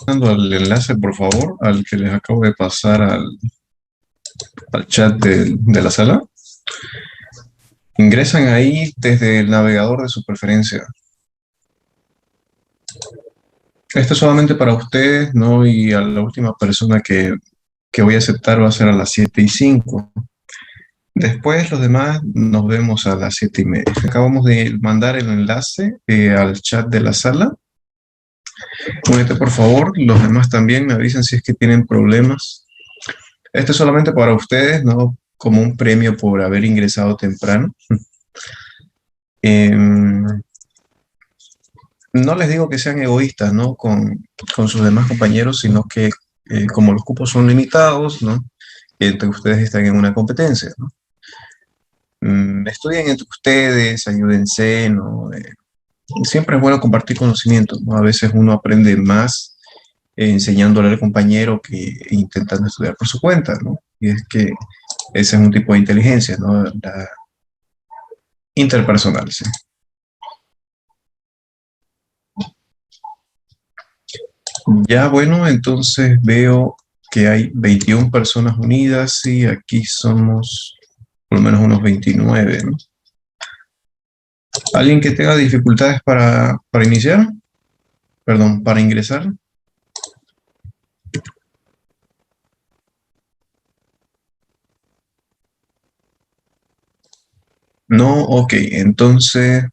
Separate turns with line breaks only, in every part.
Dando al enlace, por favor, al que les acabo de pasar al chat de la sala. Ingresan ahí desde el navegador de su preferencia. Esto es solamente para ustedes, ¿no? Y a la última persona que voy a aceptar va a ser a las 7:05. Después los demás nos vemos a las 7:30. Acabamos de mandar el enlace al chat de la sala. Únete por favor, los demás también me avisan si es que tienen problemas. Esto es solamente para ustedes, ¿no? Como un premio por haber ingresado temprano. No les digo que sean egoístas, ¿no? Con sus demás compañeros, sino que como los cupos son limitados, ¿no? Entre ustedes están en una competencia, ¿no? Estudien entre ustedes, ayúdense, ¿no? Siempre es bueno compartir conocimientos, ¿no? A veces uno aprende más enseñándole al compañero que intentando estudiar por su cuenta, ¿no? Y es que ese es un tipo de inteligencia, ¿no? La interpersonal, ¿sí? Ya, bueno, entonces veo que hay 21 personas unidas y aquí somos por lo menos unos 29, ¿no? ¿Alguien que tenga dificultades para iniciar? Perdón, para ingresar. No, ok, entonces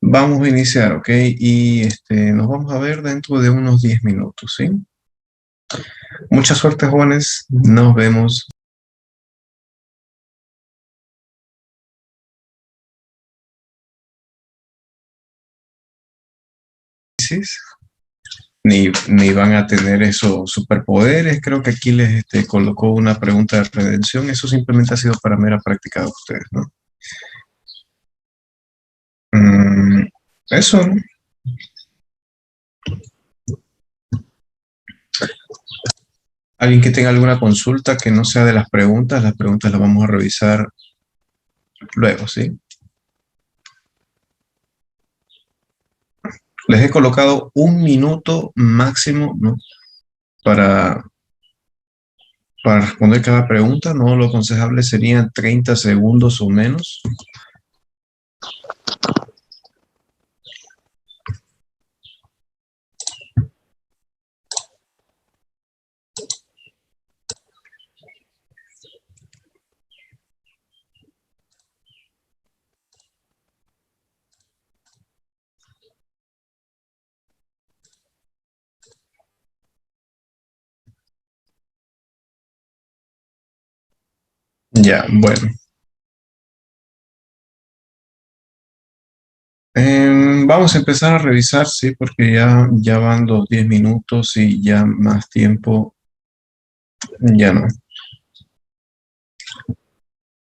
vamos a iniciar, ok, y nos vamos a ver dentro de unos 10 minutos, ¿sí? Mucha suerte, jóvenes, nos vemos. Ni van a tener esos superpoderes. Creo que aquí les colocó una pregunta de redención. Eso simplemente ha sido para mera práctica de ustedes, ¿no? Eso, ¿no? Alguien que tenga alguna consulta que no sea de las preguntas las vamos a revisar luego, ¿sí? Les he colocado 1 minuto máximo, ¿no? Para, para responder cada pregunta, ¿no? Lo aconsejable serían 30 segundos o menos. Ya, bueno. Vamos a empezar a revisar, sí, porque ya van los 10 minutos y ya más tiempo ya no.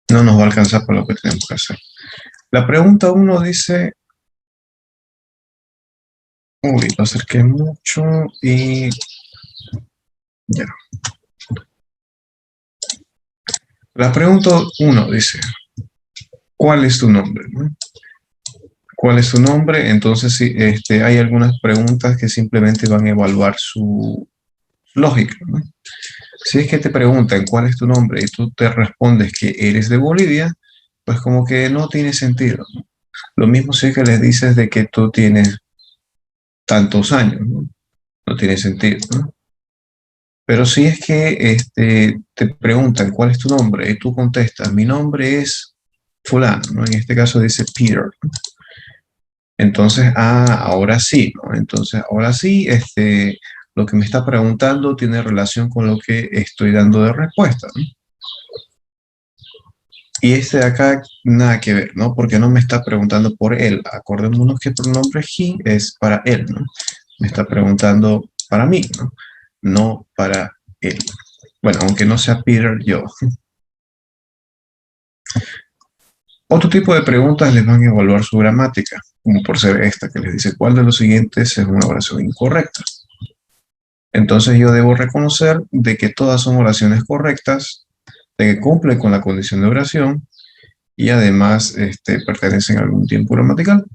No nos va a alcanzar para lo que tenemos que hacer. La pregunta 1 dice, uy, lo acerqué mucho y ya. La pregunta 1 dice, ¿cuál es tu nombre? ¿No? ¿Cuál es tu nombre? Entonces, sí, hay algunas preguntas que simplemente van a evaluar su lógica, ¿no? Si es que te preguntan cuál es tu nombre y tú te respondes que eres de Bolivia, pues como que no tiene sentido, ¿no? Lo mismo si es que les dices de que tú tienes tantos años, ¿no? No tiene sentido, ¿no? Pero si es que te preguntan cuál es tu nombre y tú contestas, mi nombre es fulano, ¿no? En este caso dice Peter, ¿no? Entonces, ahora sí, ¿no? Entonces, ahora sí, lo que me está preguntando tiene relación con lo que estoy dando de respuesta, ¿no? Y de acá, nada que ver, ¿no? Porque no me está preguntando por él. Acordémonos que el pronombre he es para él, ¿no? Me está preguntando para mí, ¿no? No para él. Bueno, aunque no sea Peter, yo. Otro tipo de preguntas les van a evaluar su gramática, como por ser esta que les dice cuál de los siguientes es una oración incorrecta. Entonces yo debo reconocer de que todas son oraciones correctas, de que cumplen con la condición de oración y además pertenecen a algún tiempo gramatical.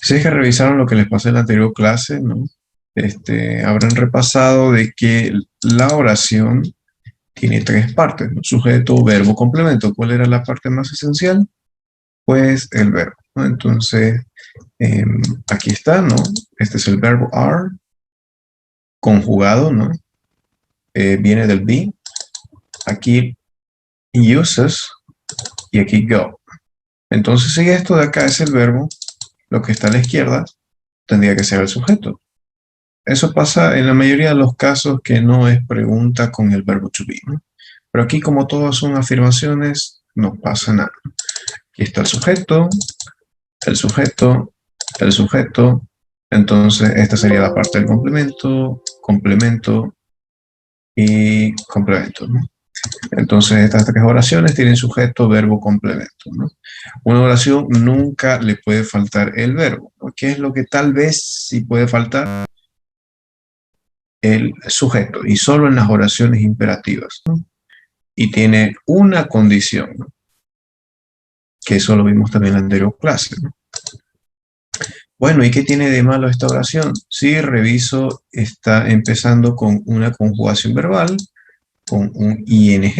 Si es que revisaron lo que les pasé en la anterior clase, ¿no? habrán repasado de que la oración tiene tres partes, ¿no? Sujeto, verbo, complemento. ¿Cuál era la parte más esencial? Pues el verbo, ¿no? Entonces, aquí está, ¿no? Este es el verbo are, conjugado, ¿no? Viene del be. Aquí uses y aquí go. Entonces, si esto de acá es el verbo, lo que está a la izquierda tendría que ser el sujeto. Eso pasa en la mayoría de los casos que no es pregunta con el verbo to be, ¿no? Pero aquí, como todas son afirmaciones, no pasa nada. Aquí está el sujeto, el sujeto, el sujeto. Entonces, esta sería la parte del complemento, complemento y complemento, ¿no? Entonces, estas tres oraciones tienen sujeto, verbo, complemento, ¿no? Una oración nunca le puede faltar el verbo, ¿no? ¿Qué es lo que tal vez sí puede faltar? El sujeto, y solo en las oraciones imperativas, ¿no? Y tiene una condición, ¿no? Que eso lo vimos también en la anterior clase, ¿no? Bueno, ¿y qué tiene de malo esta oración? Si reviso, está empezando con una conjugación verbal, con un ing,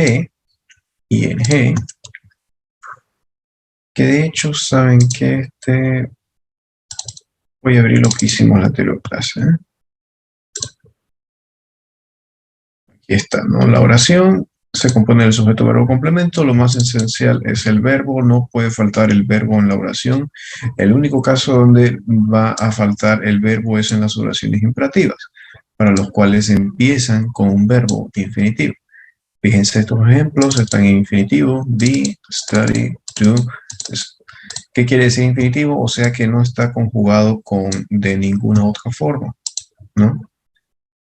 que de hecho, ¿saben que voy a abrir lo que hicimos en la anterior clase, ¿eh? Aquí está, ¿no? La oración se compone del sujeto, verbo, complemento. Lo más esencial es el verbo. No puede faltar el verbo en la oración. El único caso donde va a faltar el verbo es en las oraciones imperativas, para los cuales empiezan con un verbo infinitivo. Fíjense, estos ejemplos están en infinitivo: be, study, do. ¿Qué quiere decir infinitivo? O sea que no está conjugado de ninguna otra forma, ¿no?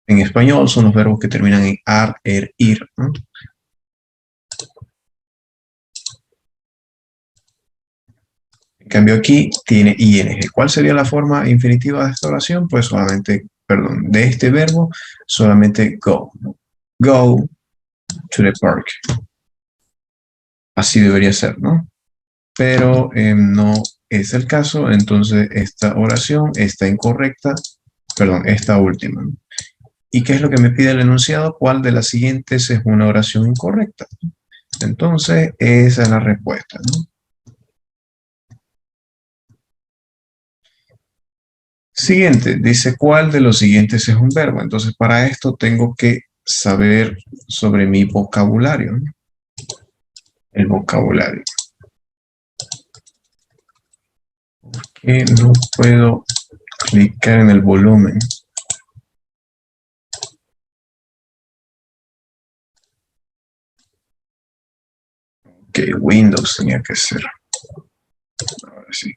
En español son los verbos que terminan en ar, ir, ¿no? En cambio aquí tiene ing. ¿Cuál sería la forma infinitiva de esta oración? Pues solamente, perdón, de este verbo, solamente go, ¿no? Go to the park. Así debería ser, ¿no? Pero no es el caso, entonces esta oración está incorrecta, perdón, esta última, ¿no? ¿Y qué es lo que me pide el enunciado? ¿Cuál de las siguientes es una oración incorrecta? Entonces, esa es la respuesta, ¿no? Siguiente, dice, ¿cuál de los siguientes es un verbo? Entonces, para esto tengo que saber sobre mi vocabulario, ¿no? El vocabulario. Que no puedo clicar en el volumen. Que Windows tenía que ser. Ahora sí.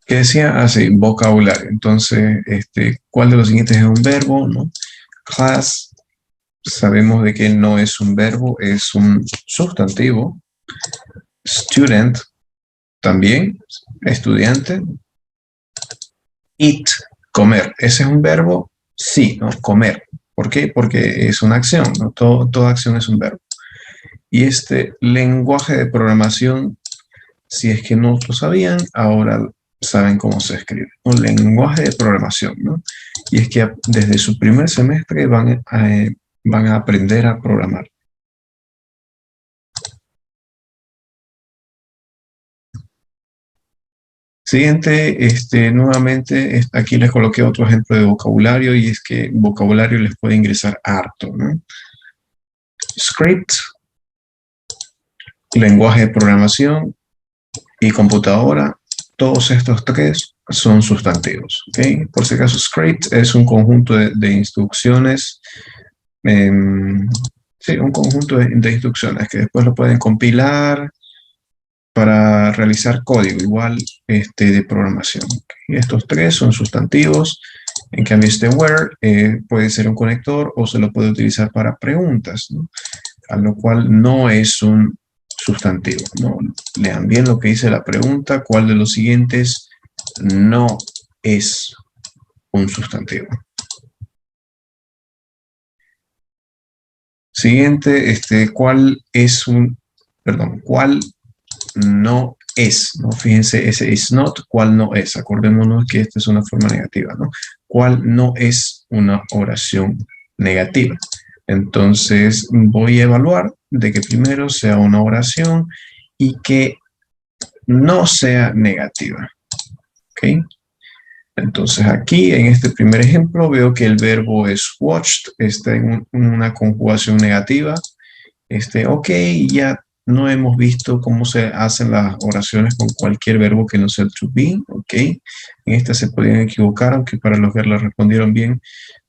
Que decía así, vocabulario. Entonces, ¿cuál de los siguientes es un verbo? ¿No? Class, sabemos de que no es un verbo, es un sustantivo. Student, también, estudiante. Eat, comer. ¿Ese es un verbo? Sí, ¿no? Comer. ¿Por qué? Porque es una acción, ¿no? Toda acción es un verbo. Y este lenguaje de programación, si es que no lo sabían, ahora saben cómo se escribe. Un lenguaje de programación, ¿no? Y es que desde su primer semestre van a aprender a programar. Siguiente, nuevamente, aquí les coloqué otro ejemplo de vocabulario y es que vocabulario les puede ingresar harto, ¿no? Script, lenguaje de programación y computadora, todos estos tres son sustantivos, ¿ok? Por si acaso, script es un conjunto de instrucciones, sí, un conjunto de instrucciones que después lo pueden compilar para realizar código, igual de programación. ¿Okay? Estos tres son sustantivos. En cambio, este where puede ser un conector o se lo puede utilizar para preguntas, ¿no? A lo cual no es un sustantivo, ¿no? Lean bien lo que dice la pregunta, ¿cuál de los siguientes no es un sustantivo? Siguiente, ¿cuál no es, ¿no? Fíjense, ese is not, ¿cuál no es? Acordémonos que esta es una forma negativa, ¿no? ¿Cuál no es una oración negativa? Entonces, voy a evaluar de que primero sea una oración y que no sea negativa, ¿ok? Entonces, aquí, en este primer ejemplo, veo que el verbo es watched, está en una conjugación negativa. Ok, ya no hemos visto cómo se hacen las oraciones con cualquier verbo que no sea to be, ok. En esta se podían equivocar, aunque para los que la respondieron bien,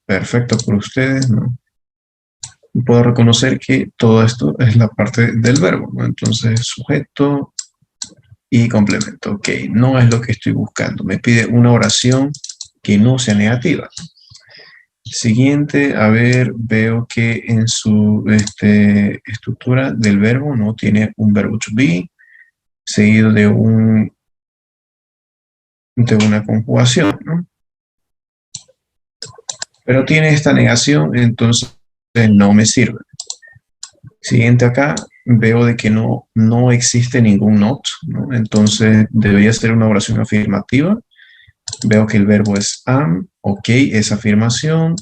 perfecto por ustedes, ¿no? Y puedo reconocer que todo esto es la parte del verbo, ¿no? Entonces, sujeto y complemento, ok. No es lo que estoy buscando, me pide una oración que no sea negativa. Siguiente, a ver, veo que en su estructura del verbo no tiene un verbo to be seguido de una conjugación, ¿no? Pero tiene esta negación, entonces no me sirve. Siguiente acá, veo de que no existe ningún not, ¿no? Entonces debería ser una oración afirmativa. Veo que el verbo es am, ok, es afirmación,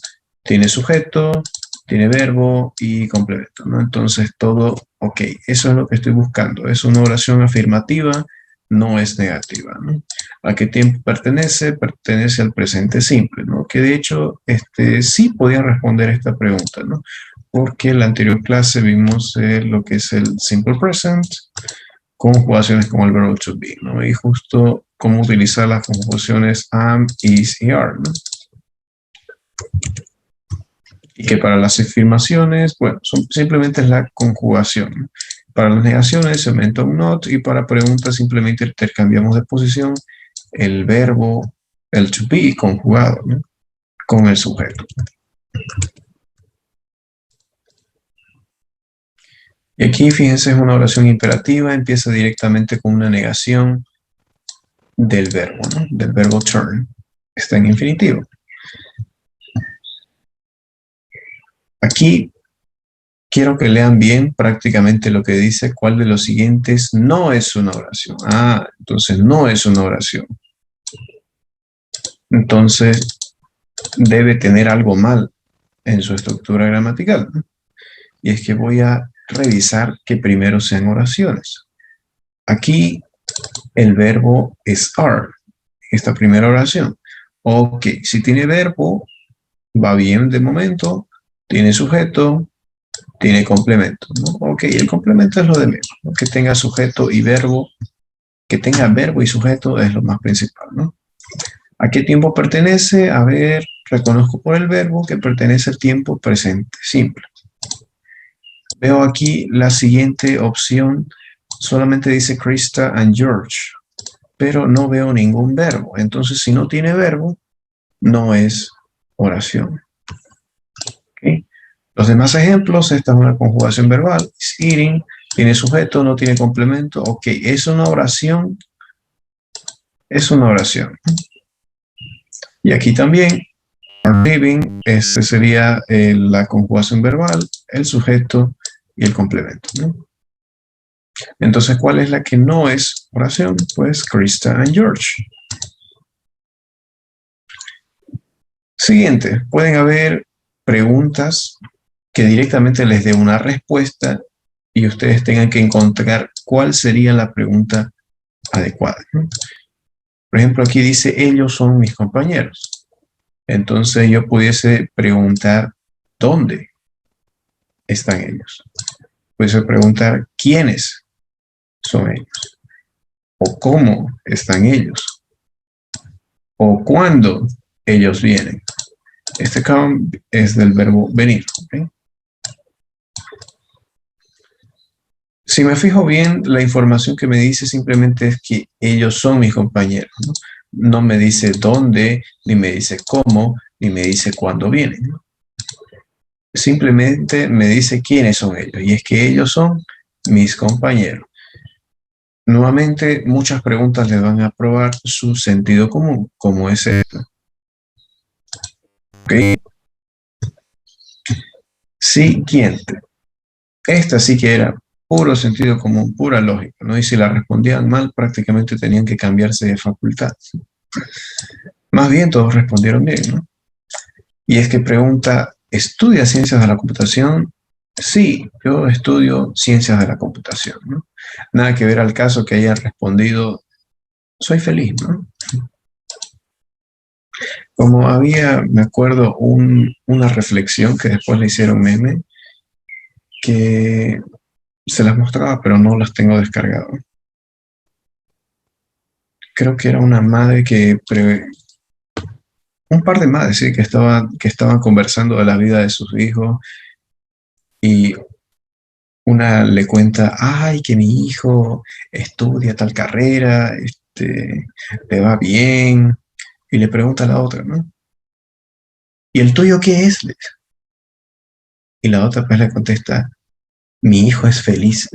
tiene sujeto, tiene verbo y complemento, ¿no? Entonces todo, ok, eso es lo que estoy buscando. Es una oración afirmativa, no es negativa, ¿no? ¿A qué tiempo pertenece? Pertenece al presente simple, ¿no? Que de hecho, sí podía responder esta pregunta, ¿no? Porque en la anterior clase vimos lo que es el simple present, conjugaciones como el verbo to be, ¿no? Y justo cómo utilizar las conjugaciones am, is y are, ¿no? Y que para las afirmaciones, bueno, simplemente es la conjugación, ¿no? Para las negaciones se aumenta un not y para preguntas simplemente intercambiamos de posición el verbo, el to be conjugado, ¿no? Con el sujeto. Y aquí, fíjense, es una oración imperativa, empieza directamente con una negación del verbo, ¿no? Del verbo turn. Está en infinitivo. Aquí quiero que lean bien prácticamente lo que dice, cuál de los siguientes no es una oración. Ah, entonces no es una oración. Entonces debe tener algo mal en su estructura gramatical, ¿no? Y es que voy a revisar que primero sean oraciones. Aquí el verbo es are, esta primera oración. Ok, si tiene verbo, va bien de momento, tiene sujeto, tiene complemento, ¿no? Ok, el complemento es lo de menos, ¿no? Que tenga sujeto y verbo, que tenga verbo y sujeto es lo más principal, ¿no? ¿A qué tiempo pertenece? A ver, reconozco por el verbo que pertenece al tiempo presente simple. Veo aquí la siguiente opción, solamente dice Krista and George, pero no veo ningún verbo. Entonces, si no tiene verbo, no es oración. ¿Okay? Los demás ejemplos, esta es una conjugación verbal, is eating, tiene sujeto, no tiene complemento, ok, es una oración, es una oración. Y aquí también, are living, este sería la conjugación verbal, el sujeto y el complemento, ¿no? Entonces, ¿cuál es la que no es oración? Pues Krista and George. Siguiente, pueden haber preguntas que directamente les dé una respuesta y ustedes tengan que encontrar cuál sería la pregunta adecuada, ¿no? Por ejemplo, aquí dice, ellos son mis compañeros. Entonces yo pudiese preguntar, ¿dónde están ellos? Pudiese preguntar, ¿quiénes son ellos? ¿O cómo están ellos? ¿O cuándo ellos vienen? Este come es del verbo venir, ¿okay? Si me fijo bien, la información que me dice simplemente es que ellos son mis compañeros, ¿no? No me dice dónde, ni me dice cómo, ni me dice cuándo vienen, ¿no? Simplemente me dice quiénes son ellos, y es que ellos son mis compañeros. Nuevamente, muchas preguntas le van a probar su sentido común, como es esto. ¿Okay? Siguiente. Esta sí que era Puro sentido común, pura lógica, ¿no? Y si la respondían mal, prácticamente tenían que cambiarse de facultad. Más bien, todos respondieron bien, ¿no? Y es que pregunta, ¿estudia ciencias de la computación? Sí, yo estudio ciencias de la computación, ¿no? Nada que ver al caso que hayan respondido, soy feliz, ¿no? Como había, me acuerdo, una reflexión que después le hicieron meme, que se las mostraba, pero no las tengo descargado. Creo que era una madre un par de madres, sí, que estaban conversando de la vida de sus hijos y una le cuenta, ay, que mi hijo estudia tal carrera, le va bien, y le pregunta a la otra, ¿no? ¿Y el tuyo qué es? Y la otra pues le contesta, mi hijo es feliz.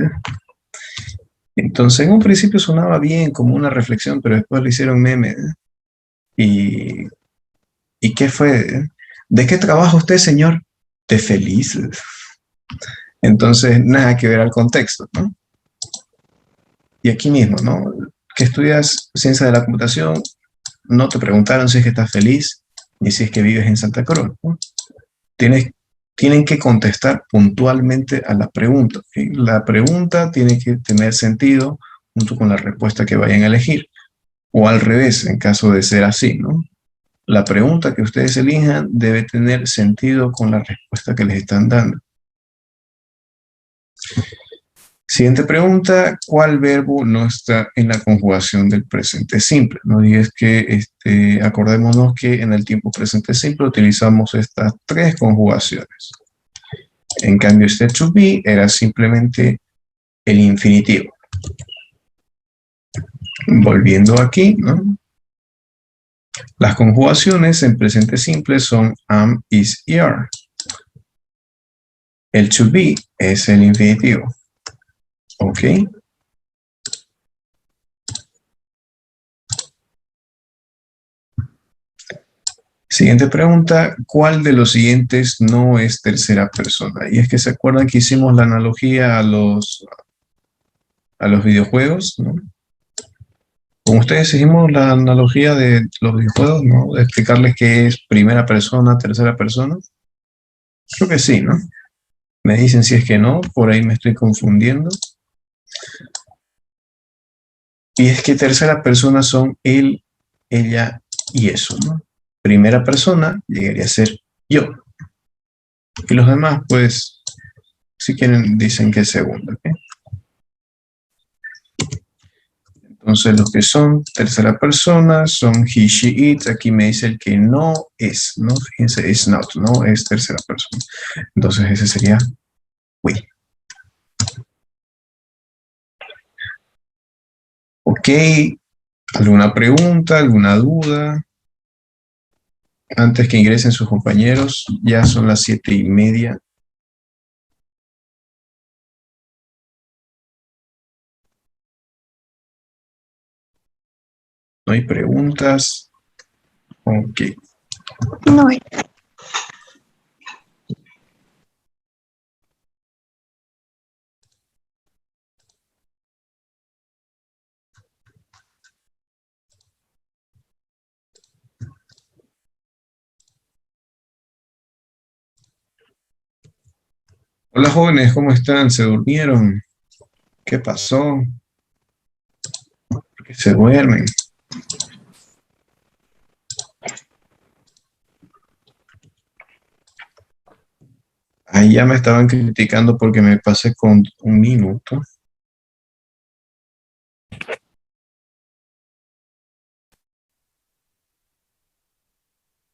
Entonces en un principio sonaba bien como una reflexión, pero después le hicieron meme. ¿Y, ¿y qué fue? ¿De qué trabaja usted, señor? De feliz. Entonces, nada que ver al contexto, ¿no? Y aquí mismo, ¿no? Que estudias ciencia de la computación, no te preguntaron si es que estás feliz ni si es que vives en Santa Cruz, ¿no? Tienes, tienen que contestar puntualmente a la pregunta, ¿ok? La pregunta tiene que tener sentido junto con la respuesta que vayan a elegir. O al revés, en caso de ser así, ¿no? La pregunta que ustedes elijan debe tener sentido con la respuesta que les están dando. Siguiente pregunta, ¿cuál verbo no está en la conjugación del presente simple? ¿No? Y es que acordémonos que en el tiempo presente simple utilizamos estas tres conjugaciones. En cambio, este to be era simplemente el infinitivo. Volviendo aquí, ¿no? Las conjugaciones en presente simple son am, is y are. El to be es el infinitivo. ¿Ok? Siguiente pregunta, ¿cuál de los siguientes no es tercera persona? Y es que se acuerdan que hicimos la analogía a los videojuegos, ¿no? Con ustedes hicimos la analogía de los videojuegos, ¿no? De explicarles qué es primera persona, tercera persona. Creo que sí, ¿no? Me dicen si es que no, por ahí me estoy confundiendo. Y es que tercera persona son él, ella y eso, ¿no? Primera persona llegaría a ser yo. Y los demás, pues, si quieren, dicen que es segunda, ¿ok? Entonces, los que son tercera persona son he, she, it. Aquí me dice el que no es, ¿no? Fíjense, is not, no es tercera persona. Entonces, ese sería we. Ok, ¿alguna pregunta, alguna duda? Antes que ingresen sus compañeros, ya son las 7:30. ¿No hay preguntas? Ok.
No hay.
Hola jóvenes, ¿cómo están? ¿Se durmieron? ¿Qué pasó? ¿Por qué se duermen? Ahí ya me estaban criticando porque me pasé con un minuto.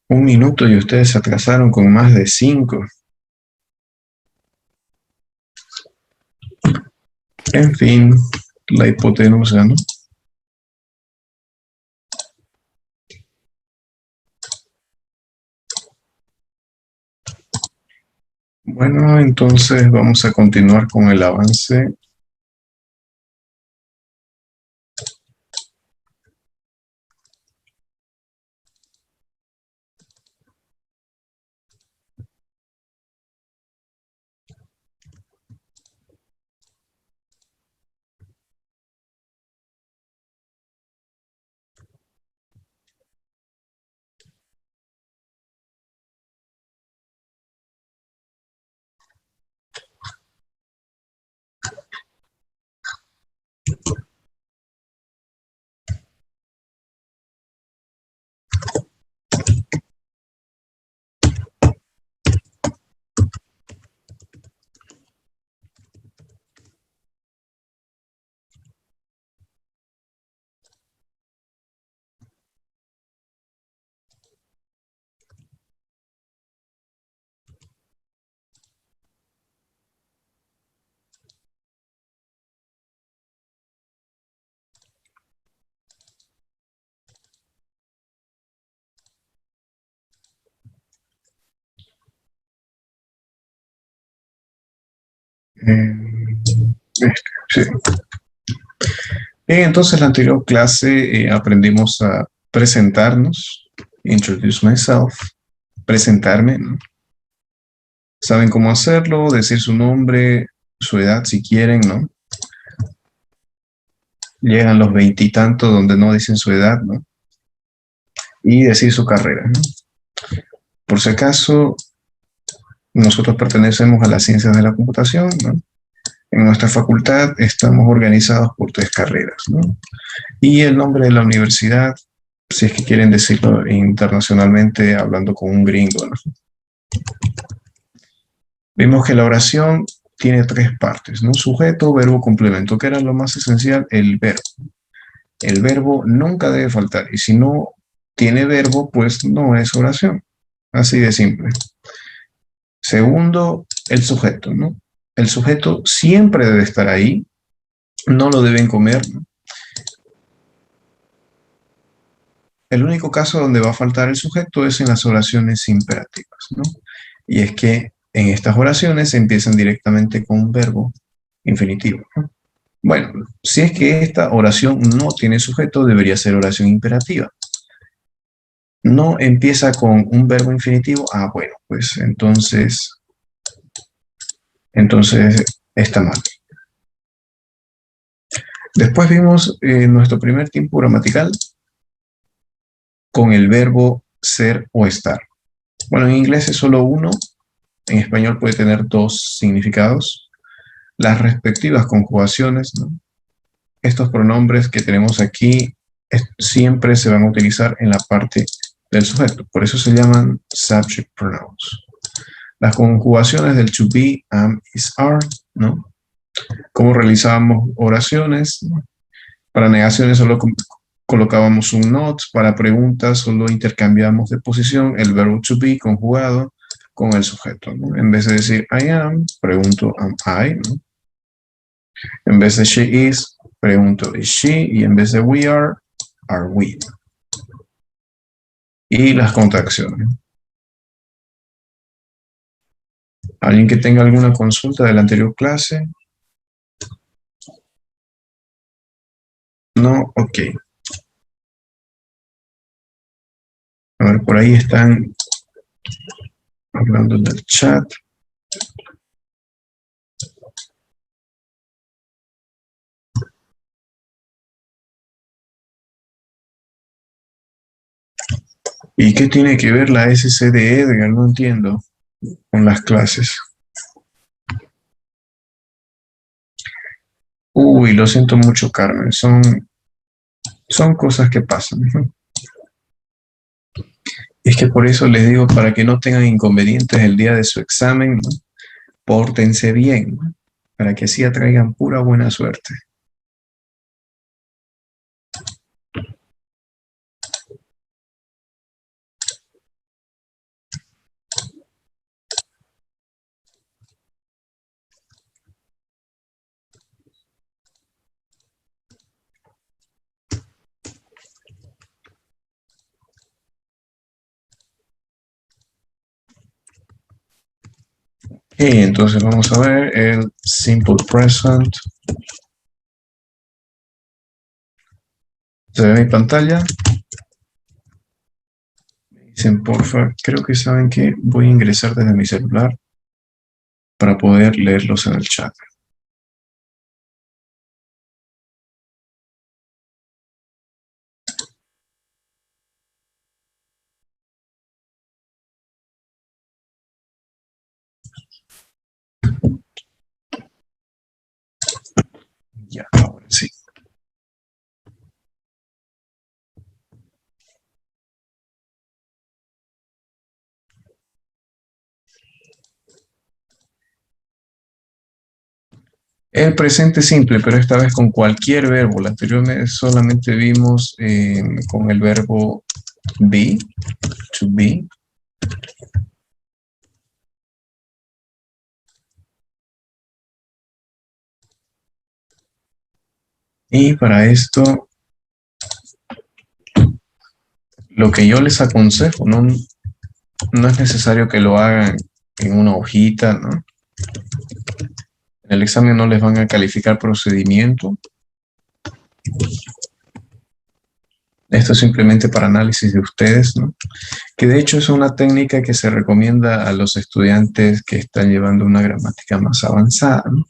Un minuto y ustedes se atrasaron con más de 5. En fin, la hipotenusa, ¿no? Bueno, entonces vamos a continuar con el avance. Sí. Entonces, en la anterior clase aprendimos a presentarnos, introduce myself, presentarme, ¿no? Saben cómo hacerlo, decir su nombre, su edad si quieren, ¿no? Llegan los veintitantos donde no dicen su edad, ¿no? Y decir su carrera, ¿no? Por si acaso, nosotros pertenecemos a las ciencias de la computación, ¿no? En nuestra facultad estamos organizados por 3 carreras, ¿no? Y el nombre de la universidad, si es que quieren decirlo internacionalmente, hablando con un gringo, ¿no? Vimos que la oración tiene 3 partes, ¿no? Sujeto, verbo, complemento, que era lo más esencial, el verbo. El verbo nunca debe faltar, y si no tiene verbo, pues no es oración. Así de simple. Segundo, el sujeto, ¿no? El sujeto siempre debe estar ahí, no lo deben comer, ¿no? El único caso donde va a faltar el sujeto es en las oraciones imperativas, ¿no? Y es que en estas oraciones empiezan directamente con un verbo infinitivo, ¿no? Bueno, si es que esta oración no tiene sujeto, debería ser oración imperativa. No empieza con un verbo infinitivo, bueno, pues entonces está mal. Después vimos nuestro primer tiempo gramatical con el verbo ser o estar. Bueno, en inglés es solo uno, en español puede tener 2 significados. Las respectivas conjugaciones, ¿no? Estos pronombres que tenemos aquí siempre se van a utilizar en la parte del sujeto, por eso se llaman subject pronouns. Las conjugaciones del to be, am, is, are, ¿no? Cómo realizábamos oraciones, ¿no? Para negaciones solo colocábamos un not, para preguntas solo intercambiamos de posición el verbo to be conjugado con el sujeto, ¿no? En vez de decir I am, pregunto am I, ¿no? En vez de she is, pregunto is she, y en vez de we are we. Y las contracciones. ¿Alguien que tenga alguna consulta de la anterior clase? No, ok. A ver, por ahí están hablando en el chat. ¿Y qué tiene que ver la SC de Edgar? No entiendo. Con las clases. Uy, lo siento mucho, Carmen. Son cosas que pasan. Es que por eso les digo, para que no tengan inconvenientes el día de su examen, ¿no? Pórtense bien, ¿no? Para que así atraigan pura buena suerte. Y entonces vamos a ver el simple present. ¿Se ve mi pantalla? Me dicen, porfa, creo que saben que voy a ingresar desde mi celular para poder leerlos en el chat. Ya, ahora sí. El presente simple, pero esta vez con cualquier verbo. La anterior solamente vimos con el verbo be, to be. Y para esto, lo que yo les aconsejo, no es necesario que lo hagan en una hojita, ¿no? En el examen no les van a calificar procedimiento. Esto es simplemente para análisis de ustedes, ¿no? Que de hecho es una técnica que se recomienda a los estudiantes que están llevando una gramática más avanzada, ¿no?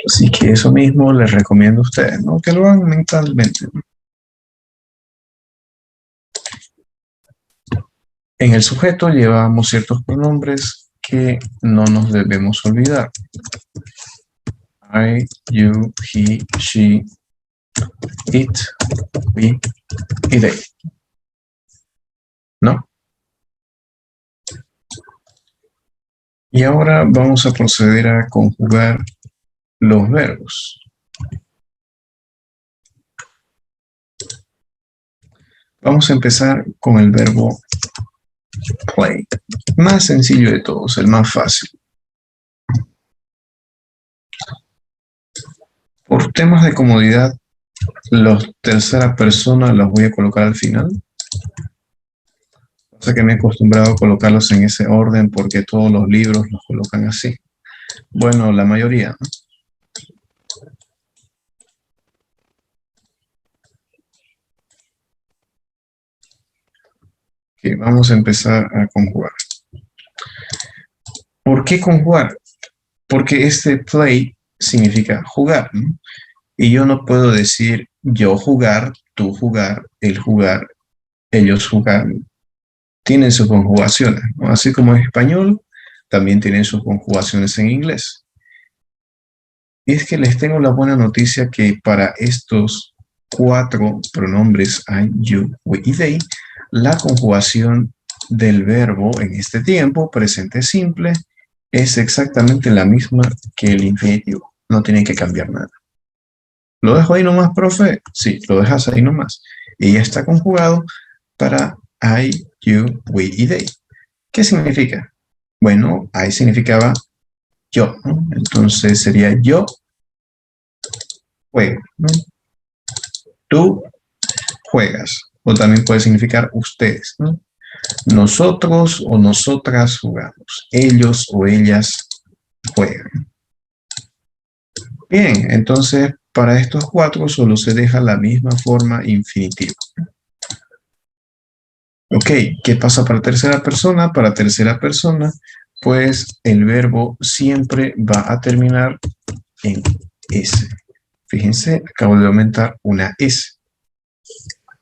Así que eso mismo les recomiendo a ustedes, ¿no? Que lo hagan mentalmente, ¿no? En el sujeto llevamos ciertos pronombres que no nos debemos olvidar. I, you, he, she, it, we y they. ¿No? Y ahora vamos a proceder a conjugar los verbos. Vamos a empezar con el verbo play. Más sencillo de todos, el más fácil. Por temas de comodidad, los tercera persona los voy a colocar al final. Pasa que me he acostumbrado a colocarlos en ese orden porque todos los libros los colocan así. Bueno, la mayoría, ¿no? Okay, vamos a empezar a conjugar. ¿Por qué conjugar? Porque este play significa jugar, ¿no? Y yo no puedo decir yo jugar, tú jugar, él jugar, ellos jugar. Tienen sus conjugaciones, ¿no? Así como en español, también tienen sus conjugaciones en inglés. Y es que les tengo la buena noticia que para estos 4 pronombres I, you, we y they, la conjugación del verbo en este tiempo, presente simple, es exactamente la misma que el infinitivo. No tienen que cambiar nada. ¿Lo dejo ahí nomás, profe? Sí, lo dejas ahí nomás. Y ya está conjugado para I, you, we y they. ¿Qué significa? Bueno, I significaba yo, ¿no? Entonces sería yo juego, ¿no? Tú juegas. O también puede significar ustedes, ¿no? Nosotros o nosotras jugamos. Ellos o ellas juegan. Bien, entonces para estos 4 solo se deja la misma forma infinitiva. Ok, ¿qué pasa para tercera persona? Para tercera persona, pues el verbo siempre va a terminar en S. Fíjense, acabo de aumentar una S.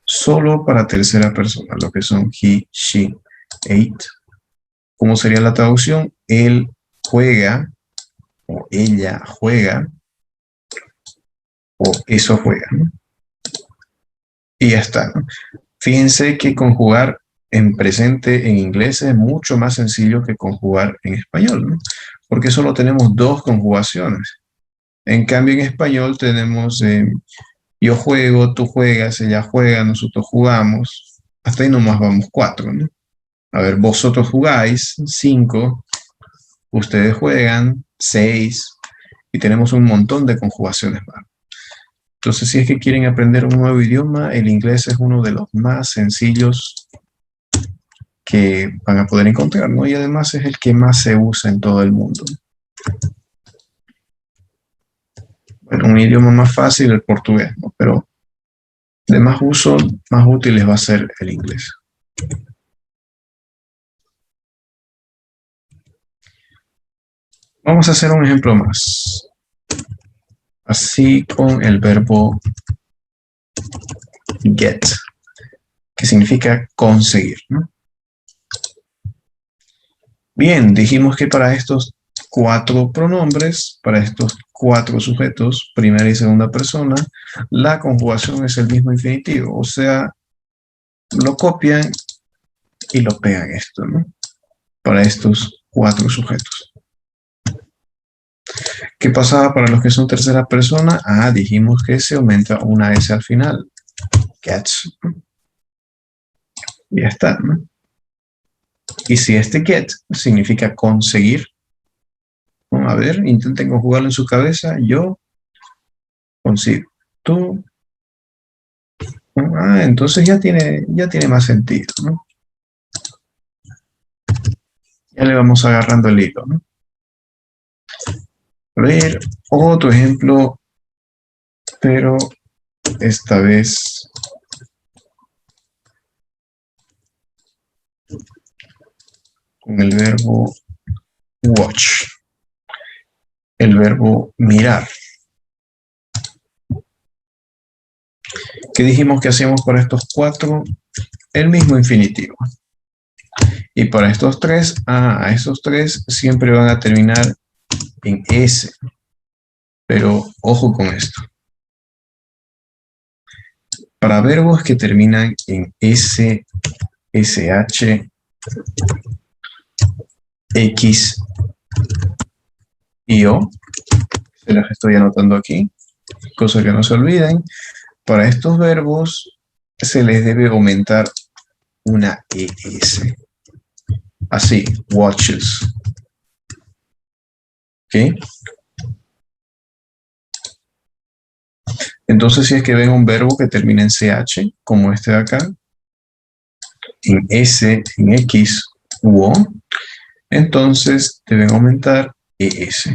Solo para tercera persona, lo que son he, she, it. ¿Cómo sería la traducción? Él juega, o ella juega, o eso juega, ¿no? Y ya está, ¿no? Fíjense que conjugar en presente en inglés es mucho más sencillo que conjugar en español, ¿no? Porque solo tenemos 2 conjugaciones. En cambio, en español tenemos yo juego, tú juegas, ella juega, nosotros jugamos. Hasta ahí nomás vamos 4, ¿no? A ver, vosotros jugáis, 5. Ustedes juegan, 6. Y tenemos un montón de conjugaciones más. Entonces, si es que quieren aprender un nuevo idioma, el inglés es uno de los más sencillos que van a poder encontrar, ¿no? Y además es el que más se usa en todo el mundo. Bueno, un idioma más fácil, el portugués, ¿no? Pero de más uso, más útil les va a ser el inglés. Vamos a hacer un ejemplo más. Así con el verbo get, que significa conseguir, ¿no? Bien, dijimos que para estos 4 pronombres, para estos 4 sujetos, primera y segunda persona, la conjugación es el mismo infinitivo, o sea, lo copian y lo pegan esto, ¿no? Para estos 4 sujetos. ¿Qué pasaba para los que son tercera persona? Ah, dijimos que se aumenta una S al final. Gets. Ya está, ¿no? Y si este get significa conseguir, ¿no? A ver, intenten conjugarlo en su cabeza. Yo consigo. Tú. Ah, entonces ya tiene más sentido, ¿no? Ya le vamos agarrando el hilo, ¿no? A ver, otro ejemplo, pero esta vez con el verbo watch, el verbo mirar. ¿Qué dijimos que hacemos para estos cuatro? El mismo infinitivo. Y para estos tres, a esos tres siempre van a terminar en S. Pero ojo con esto. Para verbos que terminan en S, SH, X y O, se las estoy anotando aquí, cosa que no se olviden. Para estos verbos se les debe aumentar una ES. Así, watches. ¿Ok? Entonces, si es que ven un verbo que termina en CH, como este de acá, en S, en X u O, entonces deben aumentar ES.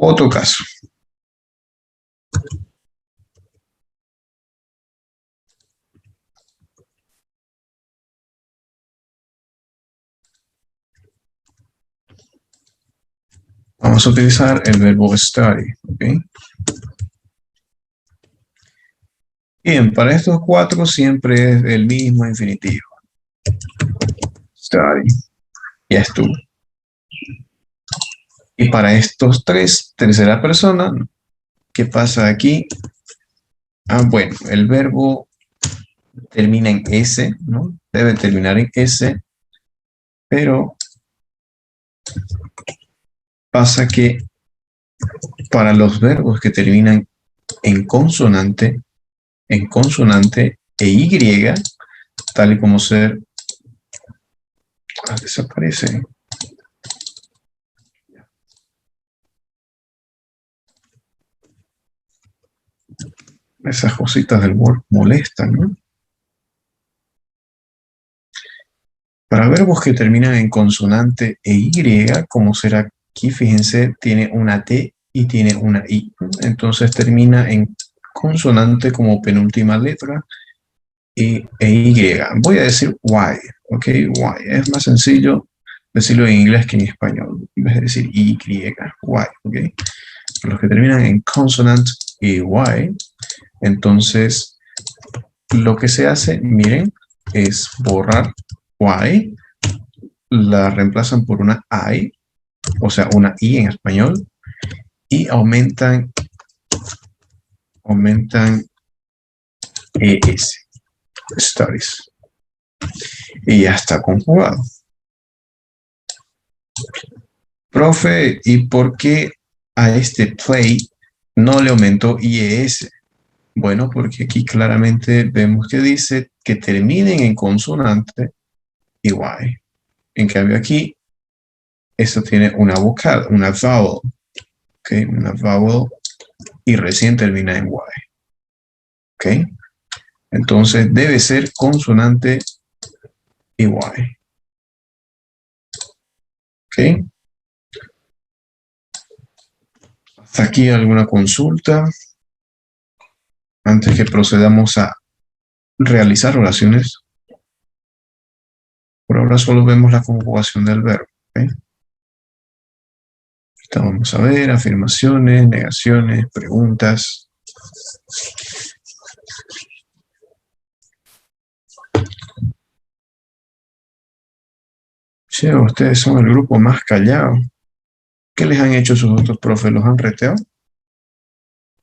Otro caso. Vamos a utilizar el verbo study. ¿Okay? Bien, para estos cuatro siempre es el mismo infinitivo. Study. Ya estuvo. Y para estos tres, tercera persona, ¿qué pasa aquí? Bueno, el verbo termina en S, ¿no? Debe terminar en S, pero pasa que para los verbos que terminan en consonante e Y, tal y como ser, desaparece. Esas cositas del Word molestan, ¿no? Para verbos que terminan en consonante e Y, como será aquí, fíjense, tiene una T y tiene una I. Entonces termina en consonante como penúltima letra e Y. Voy a decir Y, ¿ok? Y. Es más sencillo decirlo en inglés que en español, en vez de decir Y, Y, ¿ok? Los que terminan en consonant y Y, entonces lo que se hace, miren, es borrar Y, la reemplazan por una I, o sea, una I en español, y aumentan ES, studies. Y ya está conjugado. Profe, ¿y por qué a este play no le aumentó IES? Bueno, porque aquí claramente vemos que dice que terminen en consonante y Y. En cambio aquí, esto tiene una vocal, una vowel, ¿ok? Una vowel y recién termina en Y, ¿ok? Entonces debe ser consonante y Y, ¿ok? Hasta aquí alguna consulta antes que procedamos a realizar oraciones. Por ahora solo vemos la conjugación del verbo, ¿ok? Vamos a ver afirmaciones, negaciones, preguntas. Sí, ustedes son el grupo más callado. ¿Qué les han hecho sus otros profes? ¿Los han reteado?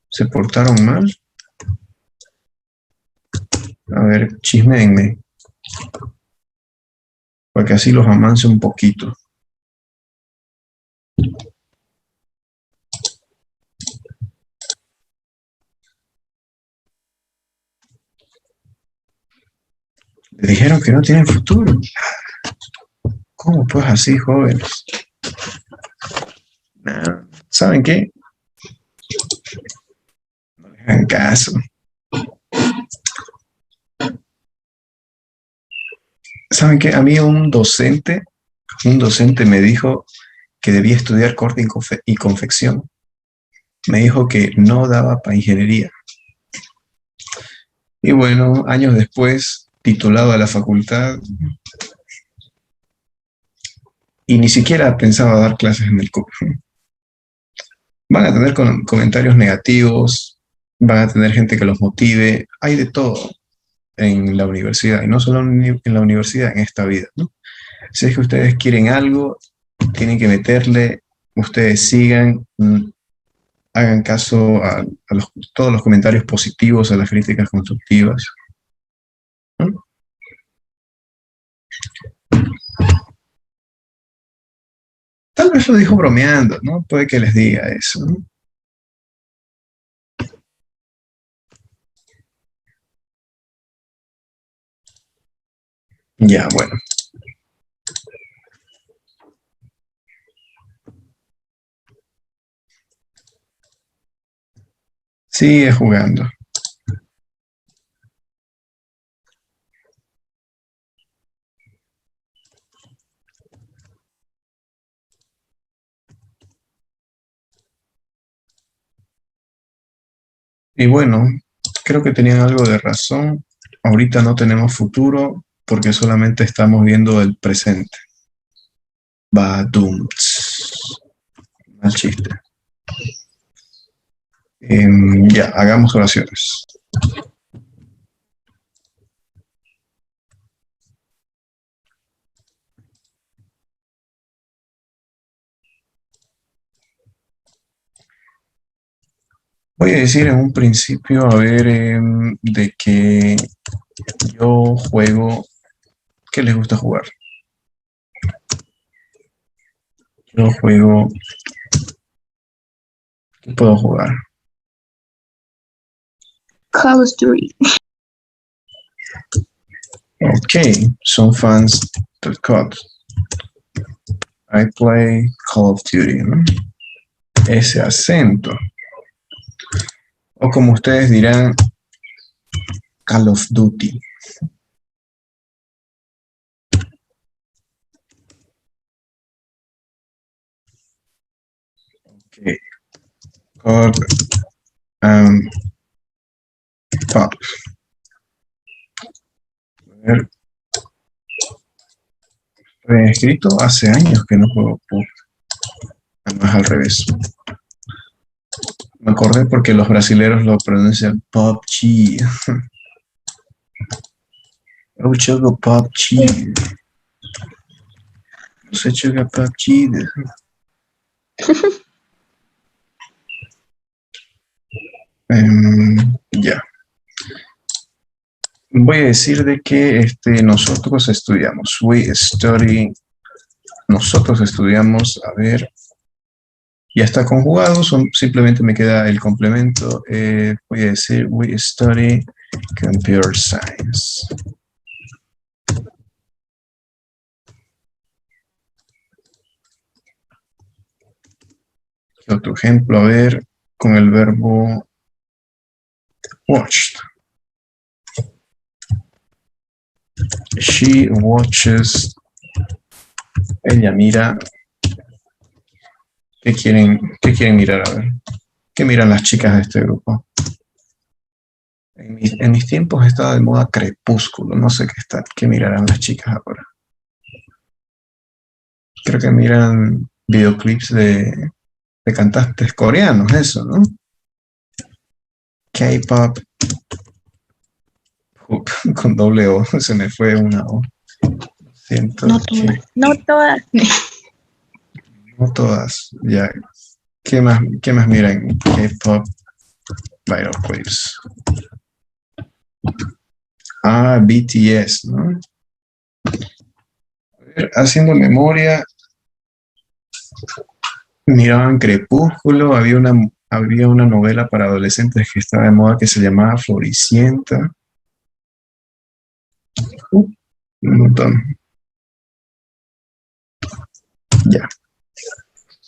¿Se portaron mal? A ver, chisméenme, para que así los amance un poquito. Le dijeron que no tienen futuro. ¿Cómo pues así, jóvenes? Nah, ¿saben qué? No les hagan caso. ¿Saben qué? A mí un docente me dijo que debía estudiar corte y confección. Me dijo que no daba para ingeniería. Y bueno, años después, titulado de la facultad, y ni siquiera pensaba dar clases en el CUP. Van a tener comentarios negativos, van a tener gente que los motive, hay de todo en la universidad, y no solo en la universidad, en esta vida, ¿no? Si es que ustedes quieren algo, tienen que meterle, ustedes sigan, hagan caso a todos los comentarios positivos, a las críticas constructivas, ¿no? Tal vez lo dijo bromeando, ¿no? Puede que les diga eso, ¿no? Ya, bueno. Sigue jugando. Y bueno, creo que tenían algo de razón. Ahorita no tenemos futuro porque solamente estamos viendo el presente. Badum. Mal chiste. Ya, hagamos oraciones. Voy a decir en un principio, a ver, de que yo juego. ¿Qué les gusta jugar? Yo juego. ¿Qué puedo jugar?
Call of Duty.
Ok, son fans del COD. I play Call of Duty, ¿no? Ese acento. O como ustedes dirán, Call of Duty. Ok. COD and Pop. A ver. Escrito hace años que no juego PUBG. No es al revés. Me acordé porque los brasileros lo pronuncian PUBG. Eu jogo PUBG. Você joga PUBG. Ya. Voy a decir de que nosotros estudiamos. Nosotros estudiamos, a ver, ya está conjugado, simplemente me queda el complemento. Voy a decir, we study computer science. Otro ejemplo, a ver, con el verbo watched. She watches. Ella mira. ¿Qué quieren mirar? A ver. ¿Qué miran las chicas de este grupo? En mis tiempos estaba de moda Crepúsculo. No sé qué mirarán las chicas ahora. Creo que miran videoclips de cantantes coreanos, eso, ¿no? K-pop. Con doble O. Se me fue una O. Siento
no todas.
que...
No todas.
No todas. Ya. ¿Qué más miran? K-pop. Viral clips. BTS, ¿no? A ver, haciendo memoria, miraban Crepúsculo, había una novela para adolescentes que estaba de moda que se llamaba Floricienta. Un montón. Ya.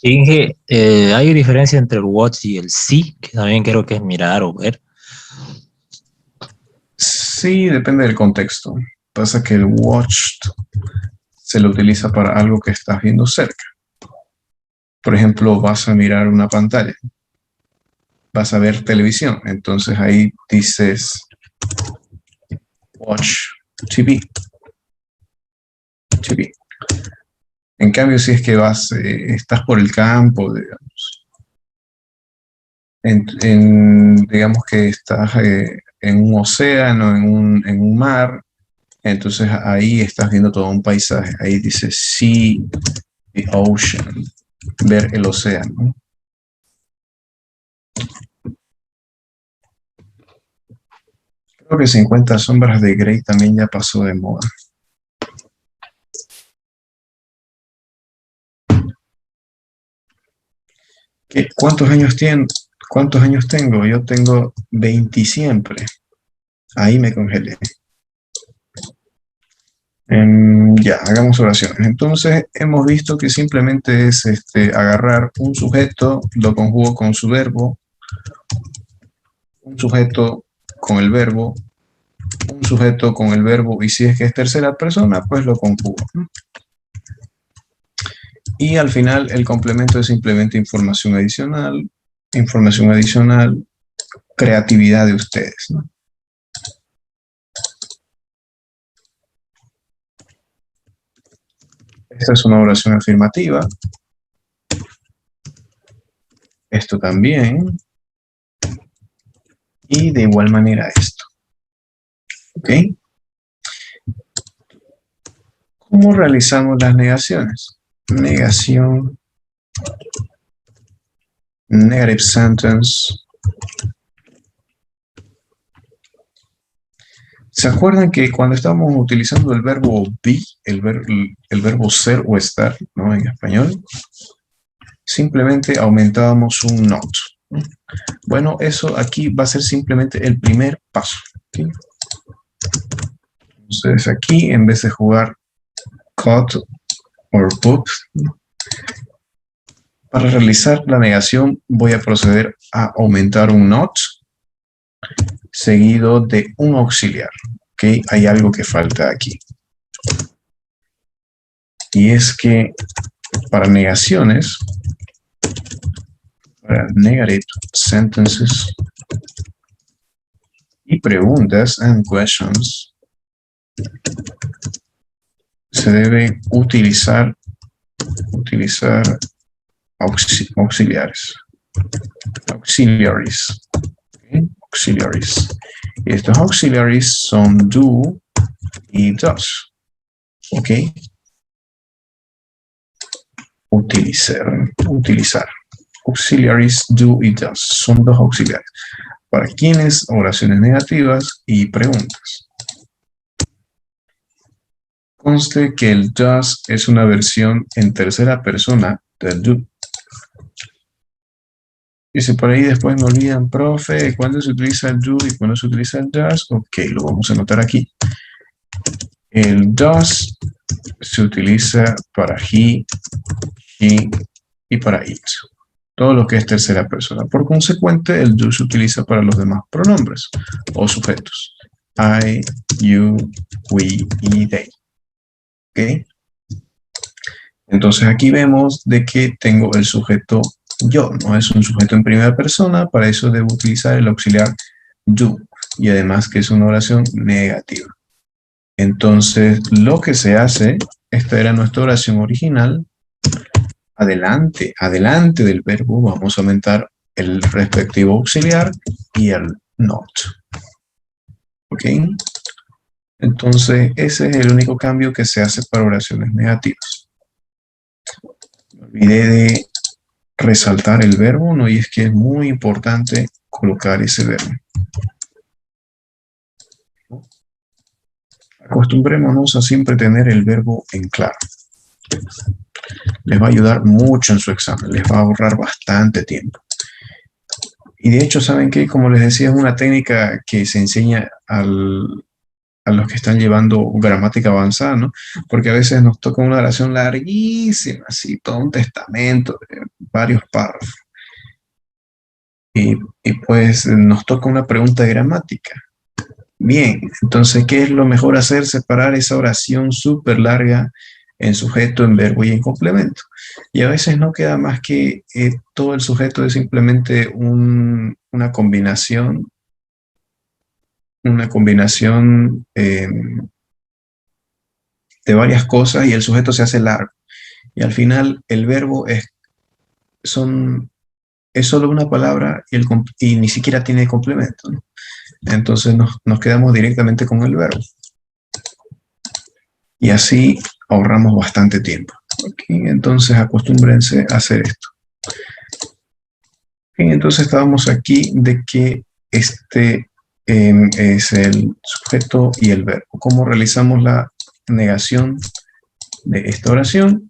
Inge, hay diferencia entre el watch y el see, que también creo que es mirar o ver.
Sí, depende del contexto. Pasa que el watched se lo utiliza para algo que estás viendo cerca. Por ejemplo, vas a mirar una pantalla, vas a ver televisión, entonces ahí dices watch TV. TV. En cambio, si es que estás por el campo, digamos, digamos que estás en un océano, en un mar, entonces ahí estás viendo todo un paisaje. Ahí dice see the ocean, ver el océano. Creo que 50 sombras de Grey también ya pasó de moda. ¿Cuántos años tengo? Yo tengo 20 siempre. Ahí me congelé. Ya, hagamos oraciones. Entonces, hemos visto que simplemente es agarrar un sujeto, lo conjugo con su verbo, un sujeto con el verbo, un sujeto con el verbo, y si es que es tercera persona, pues lo conjugo. Y al final, el complemento es simplemente información adicional, creatividad de ustedes, ¿no? Esta es una oración afirmativa. Esto también. Y de igual manera esto. ¿Ok? ¿Cómo realizamos las negaciones? Negación. Negative sentence. ¿Se acuerdan que cuando estábamos utilizando el verbo be, el verbo ser o estar, ¿no? En español, simplemente aumentábamos un not. Bueno, eso aquí va a ser simplemente el primer paso. ¿Okay? Entonces aquí, en vez de jugar cut or put, para realizar la negación voy a proceder a aumentar un not seguido de un auxiliar. ¿Okay? Hay algo que falta aquí. Y es que para negaciones, para negative sentences y preguntas and questions, se debe utilizar auxiliares. ¿Okay? Auxiliaries. Y estos auxiliaries son do y does. ¿Ok? Utilizar. Auxiliaries do y does. Son dos auxiliares. ¿Para quiénes? Oraciones negativas y preguntas. Conste que el does es una versión en tercera persona del do. Y si por ahí después me olvidan, profe, ¿cuándo se utiliza el do y cuándo se utiliza el does? Ok, lo vamos a anotar aquí. El does se utiliza para he, she y para it. Todo lo que es tercera persona. Por consecuente, el do se utiliza para los demás pronombres o sujetos. I, you, we y they. ¿Ok? Entonces aquí vemos de que tengo el sujeto yo, no es un sujeto en primera persona, para eso debo utilizar el auxiliar do, y además que es una oración negativa. Entonces, lo que se hace, esta era nuestra oración original, adelante del verbo vamos a aumentar el respectivo auxiliar y el not. ¿Ok? Entonces, ese es el único cambio que se hace para oraciones negativas. Me olvidé de resaltar el verbo, ¿no? Y es que es muy importante colocar ese verbo. Acostumbrémonos a siempre tener el verbo en claro. Les va a ayudar mucho en su examen, les va a ahorrar bastante tiempo. Y de hecho, ¿saben qué? Como les decía, es una técnica que se enseña a los que están llevando gramática avanzada, ¿no? Porque a veces nos toca una oración larguísima, así, todo un testamento, varios párrafos. Y pues nos toca una pregunta de gramática. Bien, entonces, ¿qué es lo mejor hacer? Separar esa oración súper larga en sujeto, en verbo y en complemento. Y a veces no queda más que todo el sujeto es simplemente una combinación de varias cosas y el sujeto se hace largo. Y al final el verbo es solo una palabra y ni siquiera tiene complemento, ¿no? Entonces nos quedamos directamente con el verbo. Y así ahorramos bastante tiempo. ¿Okay? Entonces acostúmbrense a hacer esto. ¿Okay? Entonces estábamos aquí de que este es el sujeto y el verbo. ¿Cómo realizamos la negación de esta oración?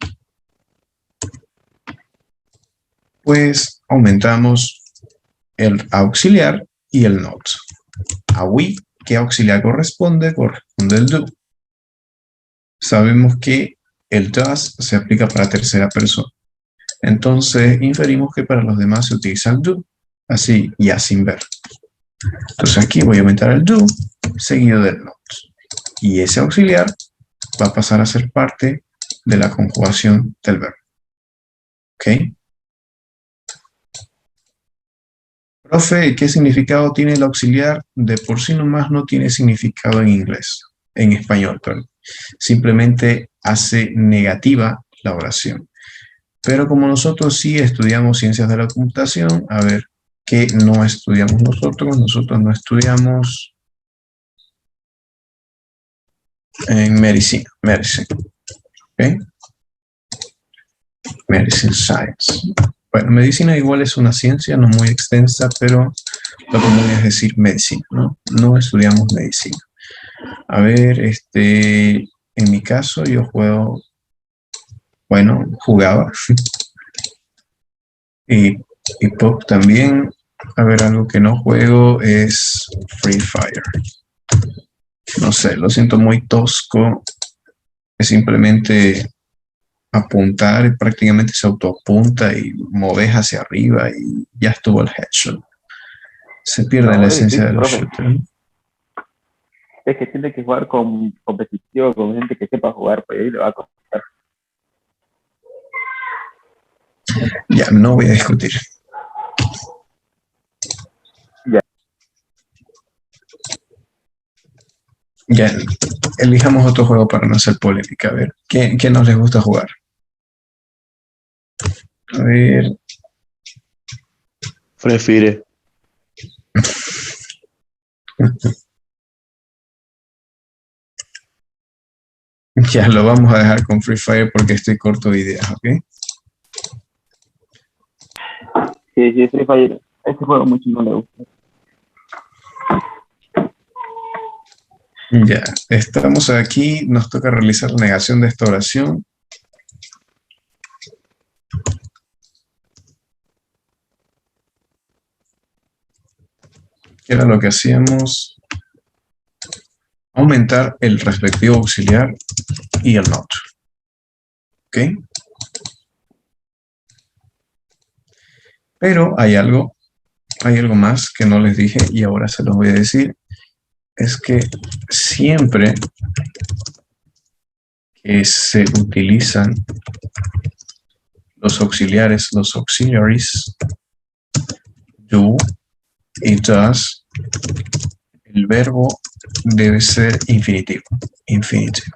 Pues aumentamos el auxiliar y el not. A we, ¿qué auxiliar corresponde? Corresponde el do. Sabemos que el does se aplica para tercera persona. Entonces inferimos que para los demás se utiliza el do, así ya sin ver. Entonces aquí voy a aumentar el do seguido del not. Y ese auxiliar va a pasar a ser parte de la conjugación del verbo. ¿Ok? Profe, ¿qué significado tiene el auxiliar? De por sí nomás no tiene significado en inglés, en español, perdón. Simplemente hace negativa la oración. Pero como nosotros sí estudiamos ciencias de la computación, a ver, ¿qué no estudiamos nosotros? Nosotros no estudiamos en medicina, ¿ok? Medicine Science. Bueno, medicina igual es una ciencia, no muy extensa, pero lo común es decir medicina, ¿no? No estudiamos medicina. A ver, en mi caso yo jugaba. y Pop también. A ver, algo que no juego es Free Fire. No sé, lo siento muy tosco. Es simplemente apuntar y prácticamente se autoapunta y moves hacia arriba y ya estuvo el headshot. Se pierde la
No, es
esencia de
difícil,
los
profe.
shooters.
Es que tiene que jugar con competitivo, con gente que sepa jugar, pues ahí le va a costar.
Ya, no voy a discutir.
Ya.
Ya, elijamos otro juego para no hacer polémica. A ver, ¿qué nos les gusta jugar? A ver.
Free Fire.
Ya lo vamos a dejar con Free Fire porque estoy corto de ideas, ¿ok?
Sí, Free Fire. Este juego mucho no le gusta.
Ya, estamos aquí, nos toca realizar la negación de esta oración. ¿Qué era lo que hacíamos? Aumentar el respectivo auxiliar y el not. ¿Ok? Pero hay algo más que no les dije y ahora se los voy a decir. Es que siempre que se utilizan los auxiliares, los auxiliaries, do y does, el verbo debe ser infinitivo. Infinitive.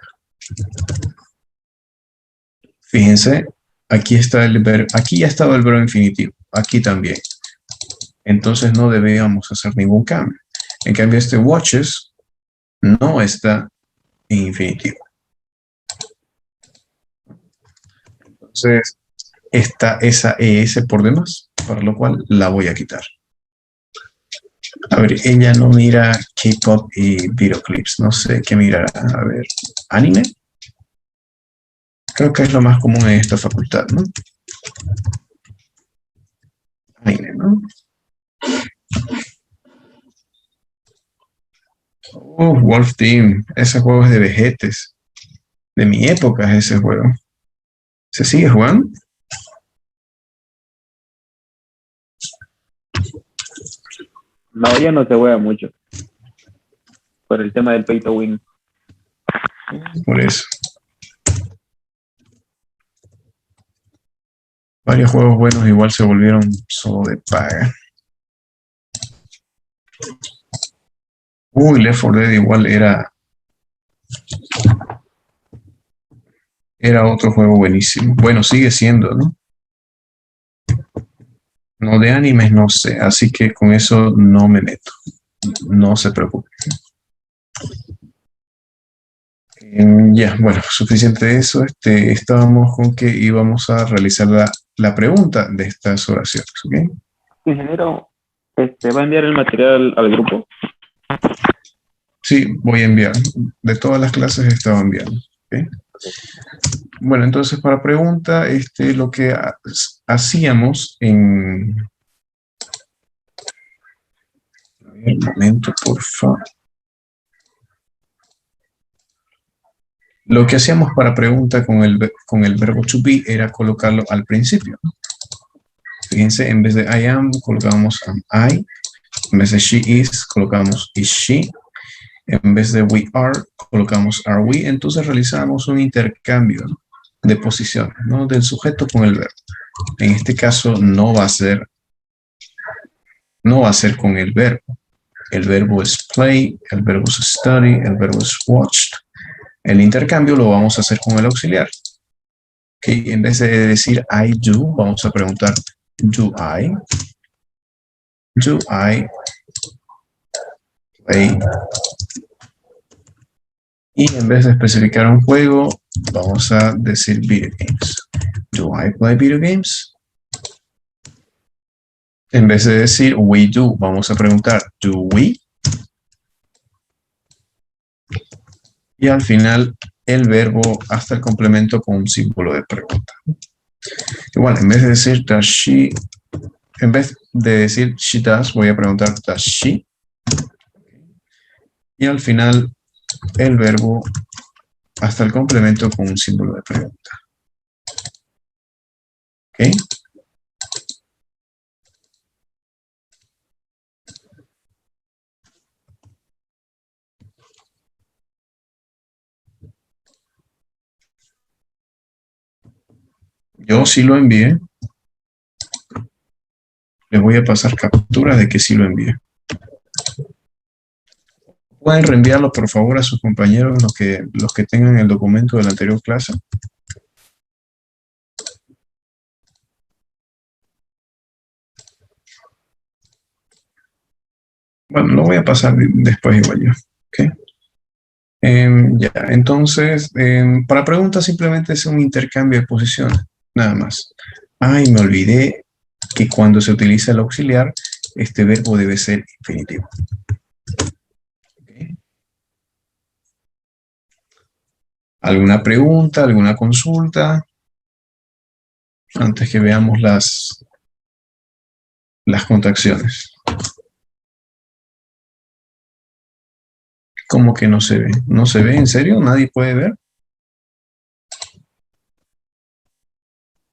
Fíjense, aquí está el verbo, aquí ya estaba el verbo infinitivo, aquí también. Entonces no debíamos hacer ningún cambio. En cambio, este watches no está en infinitivo. Entonces, está esa ES por demás, por lo cual la voy a quitar. A ver, ella no mira K-pop y videoclips, no sé qué mirará. A ver, ¿anime? Creo que es lo más común en esta facultad, ¿no? Anime, ¿no? Wolf Team, ese juego es de vejetes. De mi época es ese juego. ¿Se sigue jugando?
No, ya no se juega mucho. por el tema del pay to win.
Por eso. Varios juegos buenos igual se volvieron solo de paga. Uy, Left 4 Dead igual era otro juego buenísimo. Bueno, sigue siendo, ¿no? No, de animes no sé, así que con eso no me meto. No se preocupe. Ya, bueno, suficiente de eso. Estábamos con que íbamos a realizar la pregunta de estas oraciones, ¿ok?
Ingeniero, ¿va a enviar el material al grupo?
Sí, voy a enviar. De todas las clases estaba enviando, ¿ok? Bueno, entonces para pregunta, lo que hacíamos en... A ver, un momento, por favor. Lo que hacíamos para pregunta con el verbo to be era colocarlo al principio, ¿no? Fíjense, en vez de I am, colocamos am I. En vez de she is, colocamos is she. En vez de we are, colocamos are we. Entonces realizamos un intercambio, ¿no?, de posiciones, ¿no?, del sujeto con el verbo. En este caso no va a ser con el verbo. El verbo es play, el verbo es study, el verbo es watched. El intercambio lo vamos a hacer con el auxiliar. Okay. En vez de decir I do, vamos a preguntar do I? Do I play? Y en vez de especificar un juego, vamos a decir video games. Do I play video games? En vez de decir we do, vamos a preguntar do we? Y al final el verbo hasta el complemento con un símbolo de pregunta. Igual, en vez de decir does she, en vez de decir she does, voy a preguntar does she. Y al final el verbo hasta el complemento con un símbolo de pregunta. ¿Ok? Yo sí lo envié. Les voy a pasar capturas de que sí lo envié. Pueden reenviarlo por favor a sus compañeros, los que tengan el documento de la anterior clase. Bueno, lo voy a pasar después igual yo. ¿Okay? Ya, entonces, para preguntas simplemente es un intercambio de posiciones, nada más. Ay, me olvidé que cuando se utiliza el auxiliar, este verbo debe ser infinitivo. ¿Okay? ¿Alguna pregunta, alguna consulta? Antes que veamos las contracciones. ¿Cómo que no se ve? ¿No se ve? ¿En serio? ¿Nadie puede ver?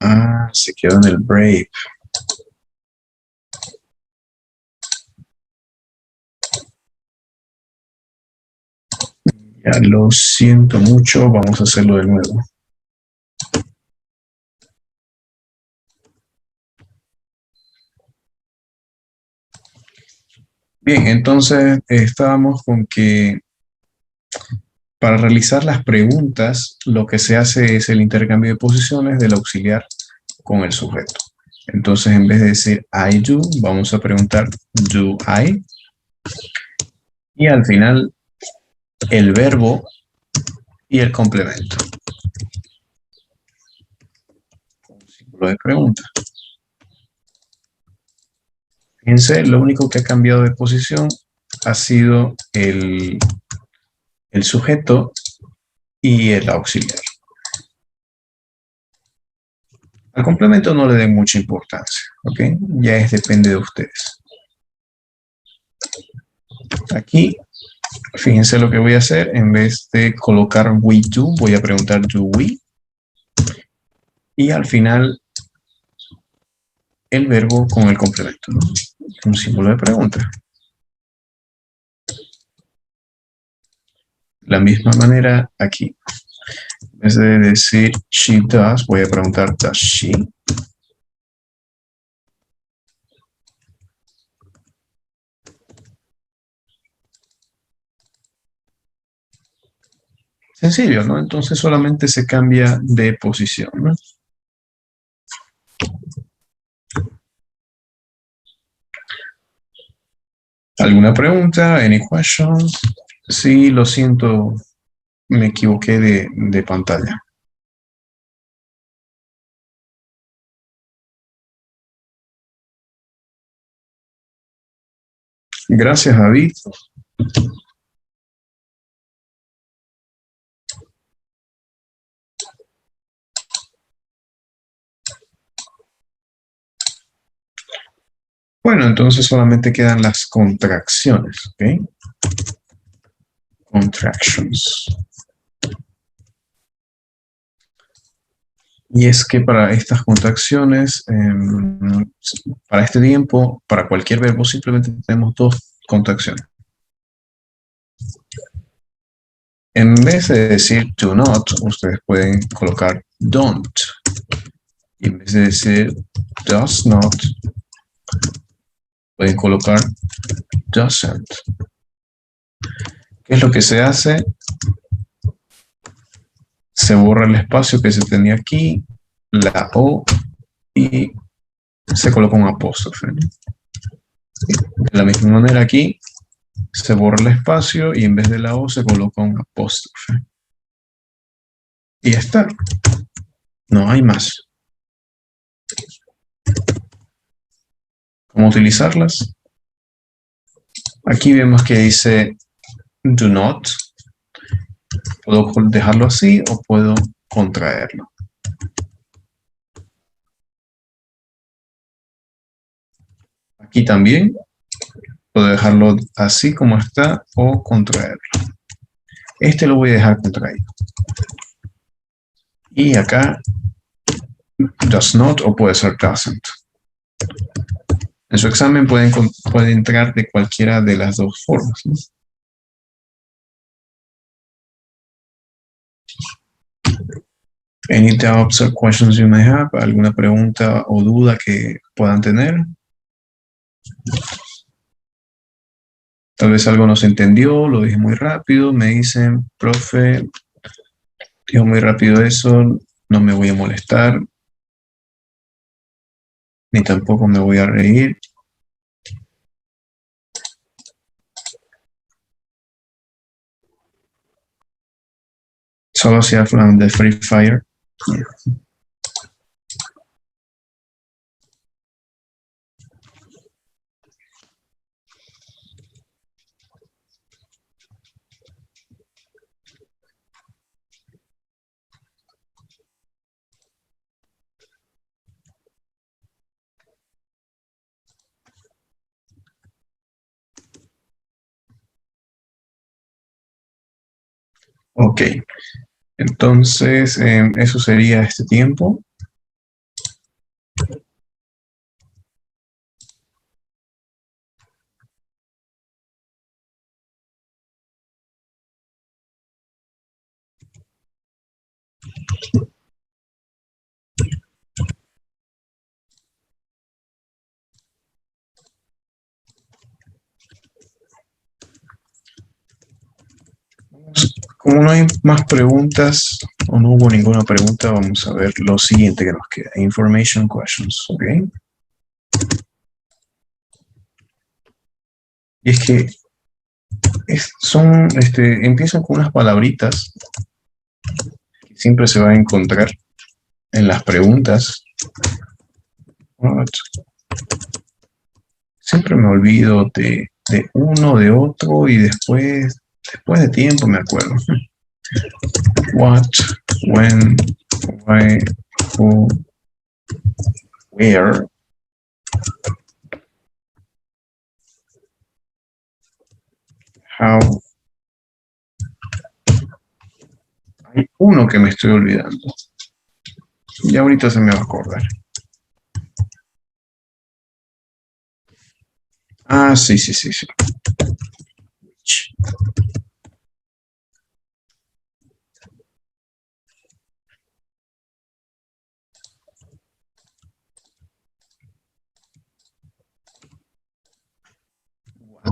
Ah, se quedó en el Brave. Ya lo siento mucho, vamos a hacerlo de nuevo. Bien, entonces estábamos con que para realizar las preguntas, lo que se hace es el intercambio de posiciones del auxiliar con el sujeto. Entonces, en vez de decir I do, vamos a preguntar do I. Y al final, el verbo y el complemento. Un símbolo de pregunta. Fíjense, lo único que ha cambiado de posición ha sido el sujeto y el auxiliar. Al complemento no le den mucha importancia, ¿ok? Ya depende de ustedes. Aquí, fíjense lo que voy a hacer. En vez de colocar we do, voy a preguntar do we. Y al final, el verbo con el complemento, ¿no? Un símbolo de pregunta. la misma manera aquí. En vez de decir she does, voy a preguntar does she. Sencillo, ¿no? Entonces solamente se cambia de posición, ¿no? ¿Alguna pregunta? Any questions? Sí, lo siento, me equivoqué de pantalla. Gracias, David. Bueno, entonces solamente quedan las contracciones, ¿ok? Contractions. Y es que para estas contracciones, para este tiempo, para cualquier verbo, simplemente tenemos dos contracciones. En vez de decir do not, ustedes pueden colocar don't. Y en vez de decir does not, pueden colocar doesn't. ¿Qué es lo que se hace? Se borra el espacio que se tenía aquí, la O, y se coloca un apóstrofe. De la misma manera aquí, se borra el espacio y en vez de la O se coloca un apóstrofe. Y ya está. No hay más. ¿Cómo utilizarlas? Aquí vemos que dice do not. Puedo dejarlo así o puedo contraerlo. Aquí también puedo dejarlo así como está o contraerlo. Este lo voy a dejar contraído. Y acá does not o puede ser doesn't. En su examen puede entrar de cualquiera de las dos formas, ¿no? Any doubts or questions you may have? ¿Alguna pregunta o duda que puedan tener? Tal vez algo no se entendió, lo dije muy rápido. Me dicen, profe, dijo muy rápido eso, no me voy a molestar, ni tampoco me voy a reír. Solo se hablan de Free Fire. Ok, entonces eso sería este tiempo. Como no hay más preguntas o no hubo ninguna pregunta, vamos a ver lo siguiente que nos queda. Information questions, ¿ok? Y es que empiezan con unas palabritas que siempre se va a encontrar en las preguntas. What? Siempre me olvido de uno, de otro y después de tiempo me acuerdo. What, when, why, who, where. How. Hay uno que me estoy olvidando. Y ahorita se me va a acordar. Ah, sí.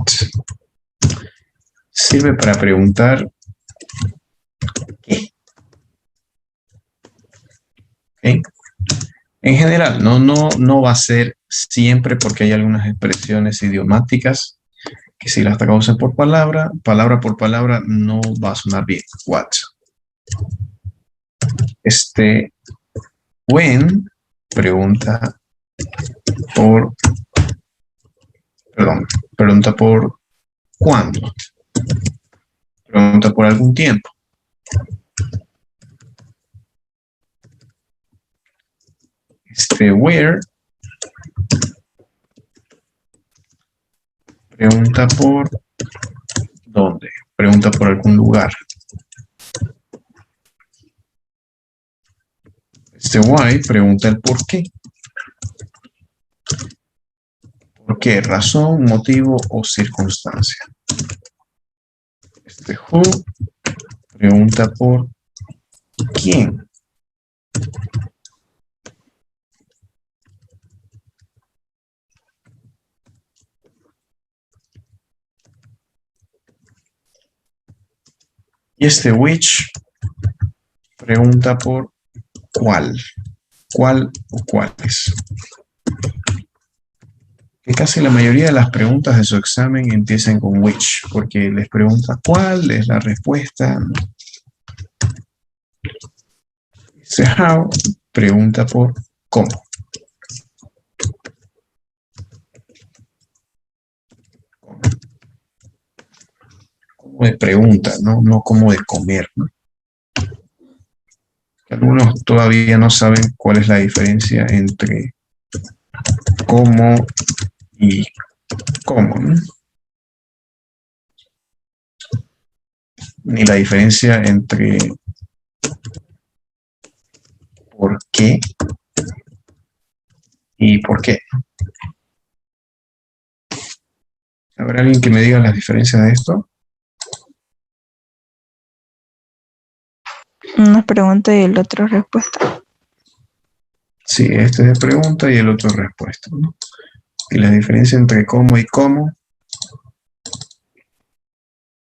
what. Sirve para preguntar qué. ¿Okay? En general, no va a ser siempre, porque hay algunas expresiones idiomáticas que si las traducen por palabra por palabra, no va a sonar bien. What. When pregunta por cuándo. Pregunta por algún tiempo. Where pregunta por dónde. Pregunta por algún lugar. Why pregunta el por qué. ¿Por qué? Razón, motivo o circunstancia. Who pregunta por quién. Y which pregunta por cuál. ¿Cuál o cuáles? Que casi la mayoría de las preguntas de su examen empiezan con which, porque les pregunta cuál es la respuesta. How pregunta por cómo. Como de pregunta, no como de comer, ¿no? Algunos todavía no saben cuál es la diferencia entre cómo y cómo, ¿no? Ni la diferencia entre por qué y por qué. ¿Habrá alguien que me diga las diferencias de esto?
Una pregunta y el otro respuesta.
Sí, este es de pregunta y el otro es respuesta, ¿no? Y la diferencia entre cómo y cómo.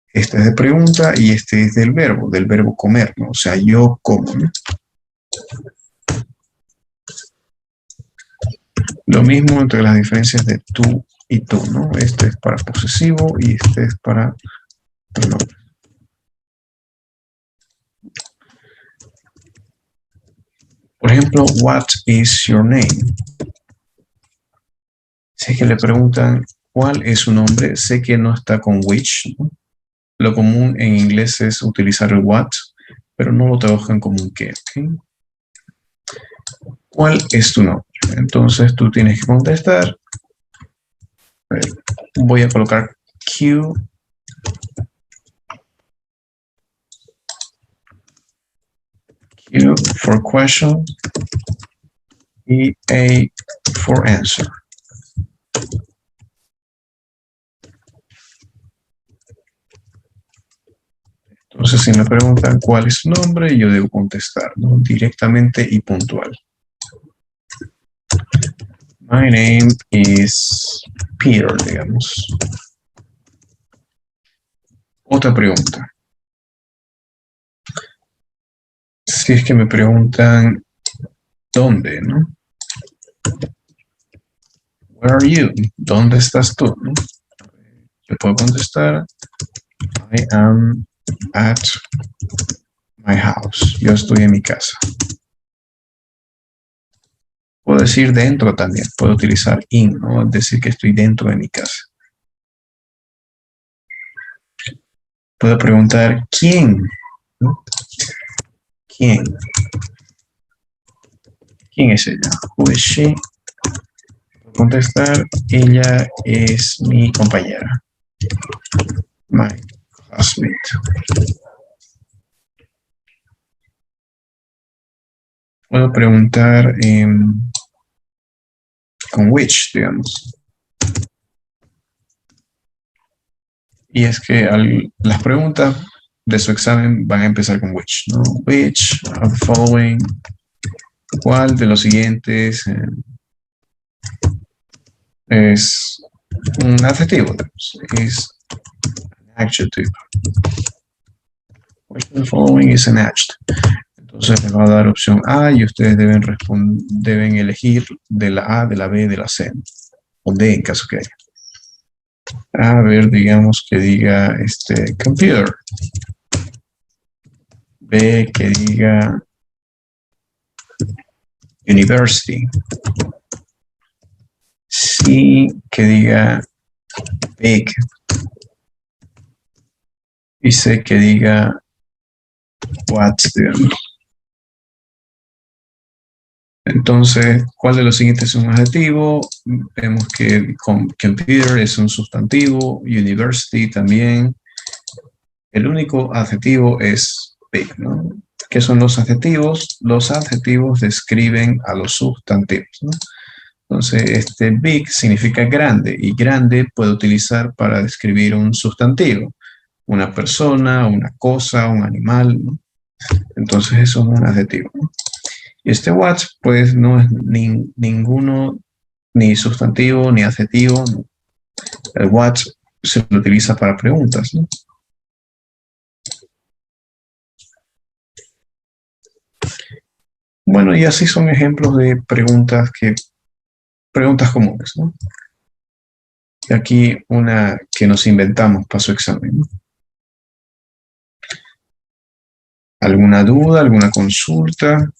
Este es de pregunta y este es del verbo comer, ¿no? O sea, yo como, ¿no? Lo mismo entre las diferencias de tú y tú, ¿no? Este es para posesivo y este es para pronombre. Por ejemplo, what is your name? Si es que le preguntan cuál es su nombre, sé que no está con which, ¿no? Lo común en inglés es utilizar el what, pero no lo trabajan como un qué, ¿ok? ¿Cuál es tu nombre? Entonces tú tienes que contestar. Voy a colocar Q. Q for question y A for answer. Entonces, si me preguntan cuál es su nombre, yo debo contestar, ¿no? Directamente y puntual. My name is Peter, digamos. Otra pregunta. Si es que me preguntan dónde, ¿no? Where are you? ¿Dónde estás tú? ¿No? Yo puedo contestar I am at my house. Yo estoy en mi casa. Puedo decir dentro también. Puedo utilizar in, ¿no? Decir que estoy dentro de mi casa. Puedo preguntar quién, ¿no? ¿Quién? ¿Quién es ella? Who is she? Puedo contestar, ella es mi compañera. My classmate. Puedo preguntar con which, digamos. Y es que las preguntas de su examen van a empezar con which, ¿no? Which of the following, ¿cuál de los siguientes es un adjetivo. Is an adjective. The following is an adjective. Entonces les va a dar opción A y ustedes deben elegir de la A, de la B, de la C. O D en caso que haya. A ver, digamos que diga computer. B que diga university. C que diga big. Y C que diga what. Entonces, ¿cuál de los siguientes es un adjetivo? Vemos que computer es un sustantivo, university también. El único adjetivo es big, ¿no? ¿Qué son los adjetivos? Los adjetivos describen a los sustantivos, ¿no? Entonces, big significa grande, y grande puede utilizar para describir un sustantivo, una persona, una cosa, un animal, ¿no? Entonces, eso es un adjetivo, ¿no? Y what, pues, no es ninguno, ni sustantivo, ni adjetivo, ¿no? El what se lo utiliza para preguntas, ¿no? Bueno, y así son ejemplos de preguntas comunes, ¿no? Y aquí una que nos inventamos para su examen, ¿no? ¿Alguna duda, alguna consulta?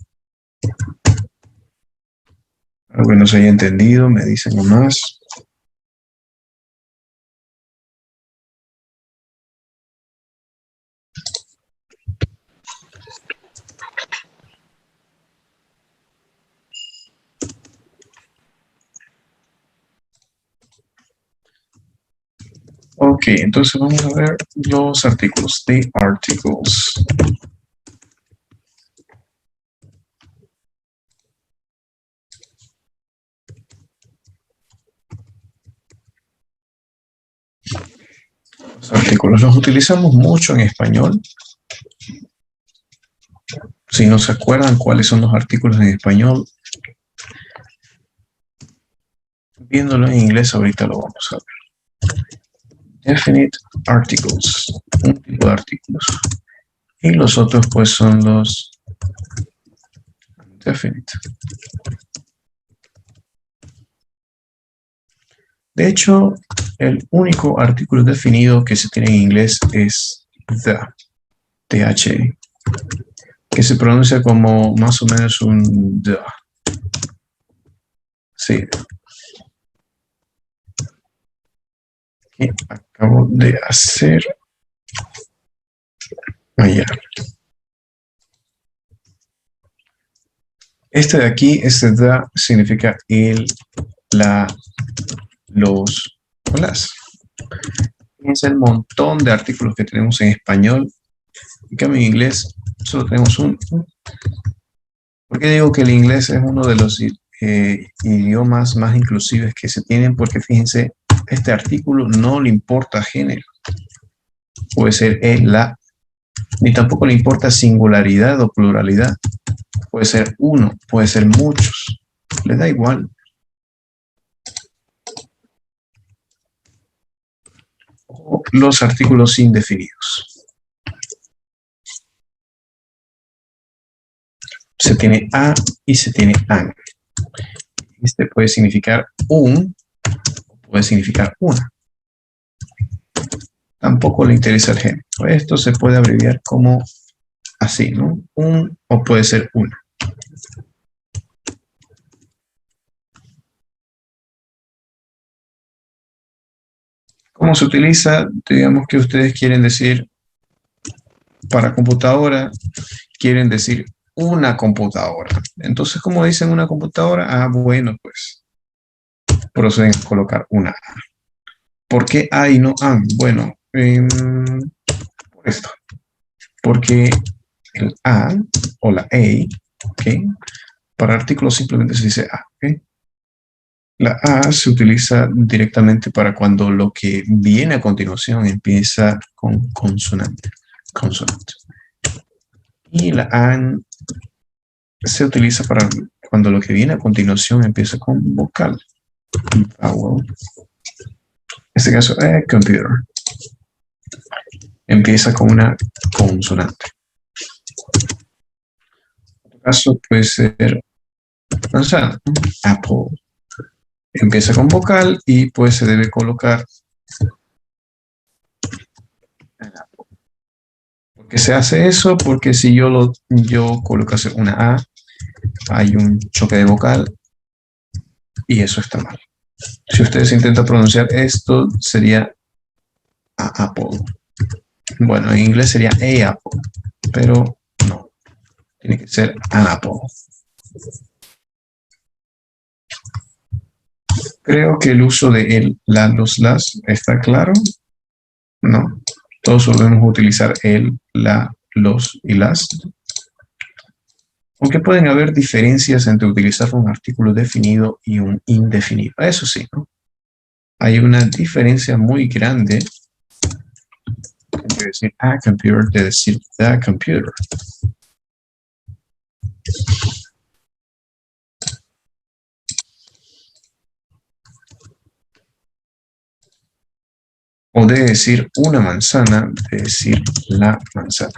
Algo que no se haya entendido, me dicen nomás. Ok, entonces vamos a ver los artículos. The articles. Los artículos los utilizamos mucho en español. Si no se acuerdan cuáles son los artículos en español, viéndolo en inglés ahorita lo vamos a ver. Definite articles, un tipo de artículos. Y los otros pues son los definite. De hecho, el único artículo definido que se tiene en inglés es the, TH, que se pronuncia como más o menos un the. Sí. Que acabo de hacer allá. Este de aquí, este the, significa el, la, los o las. Fíjense el montón de artículos que tenemos en español. En cambio, en inglés solo tenemos uno. ¿Por qué digo que el inglés es uno de los idiomas más inclusivos que se tienen? Porque fíjense, este artículo no le importa género. Puede ser el, la, ni tampoco le importa singularidad o pluralidad. Puede ser uno, puede ser muchos. Le da igual. O los artículos indefinidos. Se tiene a y se tiene an. Este puede significar un, o puede significar una. Tampoco le interesa el género. Esto se puede abreviar como así, ¿no? Un o puede ser una. ¿Cómo se utiliza? Digamos que ustedes quieren decir, para computadora, quieren decir una computadora. Entonces, ¿cómo dicen una computadora? Ah, bueno, pues proceden a colocar una A. ¿Por qué A y no AN? Bueno, por esto. Porque el A o la A, ¿ok? Para artículos simplemente se dice A, ¿ok? La A se utiliza directamente para cuando lo que viene a continuación empieza con consonante. Y la AN se utiliza para cuando lo que viene a continuación empieza con vocal. Vowel. este caso, computer. Empieza con una consonante. En otro caso puede ser manzana, ¿no? Apple. Empieza con vocal y pues se debe colocar el apple. ¿Por qué se hace eso? Porque si yo colocase una A, hay un choque de vocal y eso está mal. Si ustedes intentan pronunciar esto, sería a apple. Bueno, en inglés sería a apple, pero no. Tiene que ser an apple. Creo que el uso de el, la, los, las está claro. No. Todos solemos utilizar el, la, los y las. Aunque pueden haber diferencias entre utilizar un artículo definido y un indefinido. Eso sí, ¿no? Hay una diferencia muy grande entre decir a computer de decir the computer. O de decir una manzana, de decir la manzana.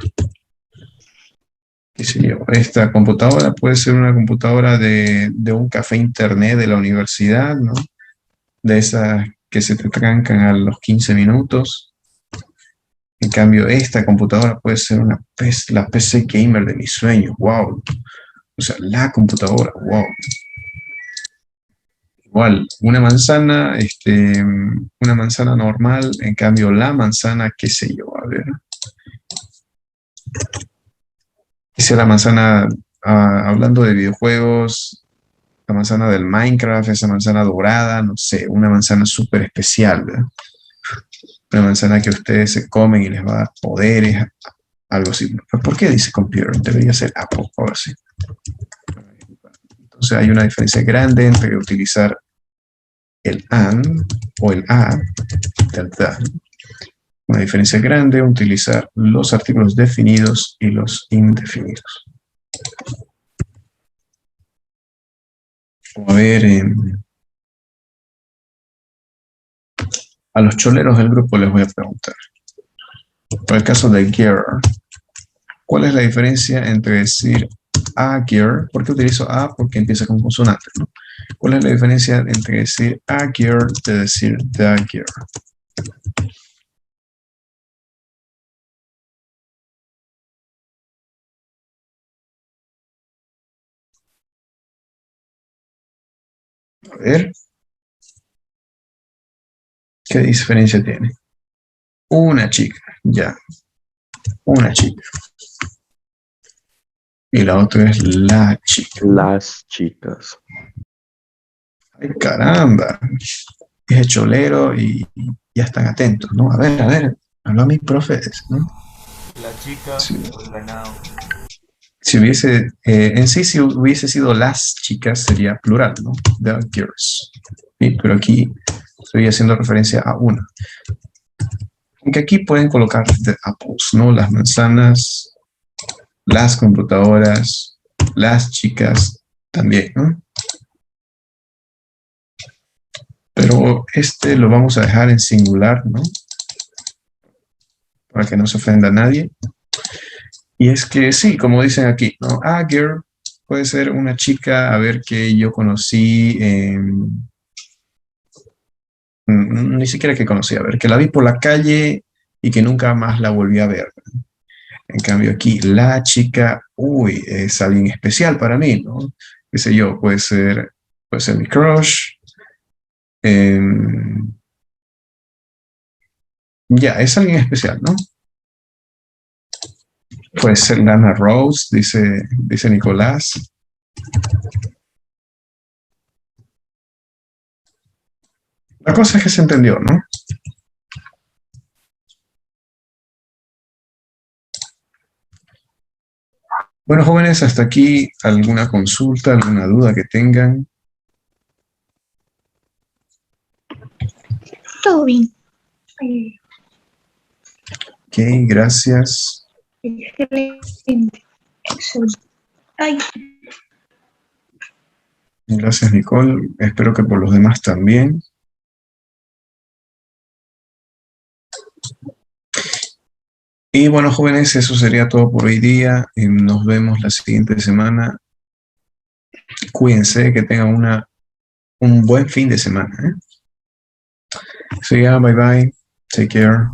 ¿Qué sé yo? Esta computadora puede ser una computadora de un café internet de la universidad, ¿no? De esas que se te trancan a los 15 minutos. En cambio, esta computadora puede ser la PC gamer de mis sueños. ¡Wow! O sea, la computadora. ¡Wow! Igual, una manzana normal, en cambio la manzana, qué sé yo, a ver. Dice la manzana, hablando de videojuegos, la manzana del Minecraft, esa manzana dorada, no sé, una manzana súper especial, ¿verdad? Una manzana que ustedes se comen y les va a dar poderes, algo así. ¿Por qué dice computer? Debería ser Apple, ahora sí. Entonces hay una diferencia grande entre utilizar el an o el a del the. Una diferencia grande utilizar los artículos definidos y los indefinidos. A ver, a los choleros del grupo les voy a preguntar. Por el caso de gear, ¿cuál es la diferencia entre decir a gear? ¿Por qué utilizo a? Porque empieza con consonante, ¿no? ¿Cuál es la diferencia entre decir a gear de decir the gear? A ver. ¿Qué diferencia tiene? Una chica, ya. Una chica. Y la otra es la chica.
Las chicas.
Ay, caramba. Es cholero y ya están atentos, ¿no? A ver. Habló a mi profe, ¿no?
La chica
Sí.
o el ganado.
Si hubiese, en sí, si hubiese sido las chicas, sería plural, ¿no? The girls. Sí, pero aquí estoy haciendo referencia a una. Aunque aquí pueden colocar the apples, ¿no? Las manzanas, las computadoras, las chicas también, ¿no? Pero este lo vamos a dejar en singular, ¿no? Para que no se ofenda a nadie. Y es que sí, como dicen aquí, ¿no? Ah, girl, puede ser una chica, a ver, que yo conocí, ni siquiera que conocí, a ver, que la vi por la calle y que nunca más la volví a ver. En cambio aquí, la chica, uy, es alguien especial para mí, ¿no? Qué sé yo, puede ser mi crush. Ya, es alguien especial, ¿no? Puede ser Lana Rose, dice Nicolás. La cosa es que se entendió, ¿no? Bueno, jóvenes, hasta aquí alguna consulta, alguna duda que tengan.
Todo bien.
Ok, gracias.
Excelente. Ay,
Gracias, Nicole. Espero que por los demás también. Y bueno, jóvenes, eso sería todo por hoy día. Nos vemos la siguiente semana. Cuídense, que tengan un buen fin de semana. So yeah, bye bye. Take care.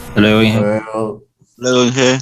Hasta luego, Inge.
Luego.
Luego, Inge.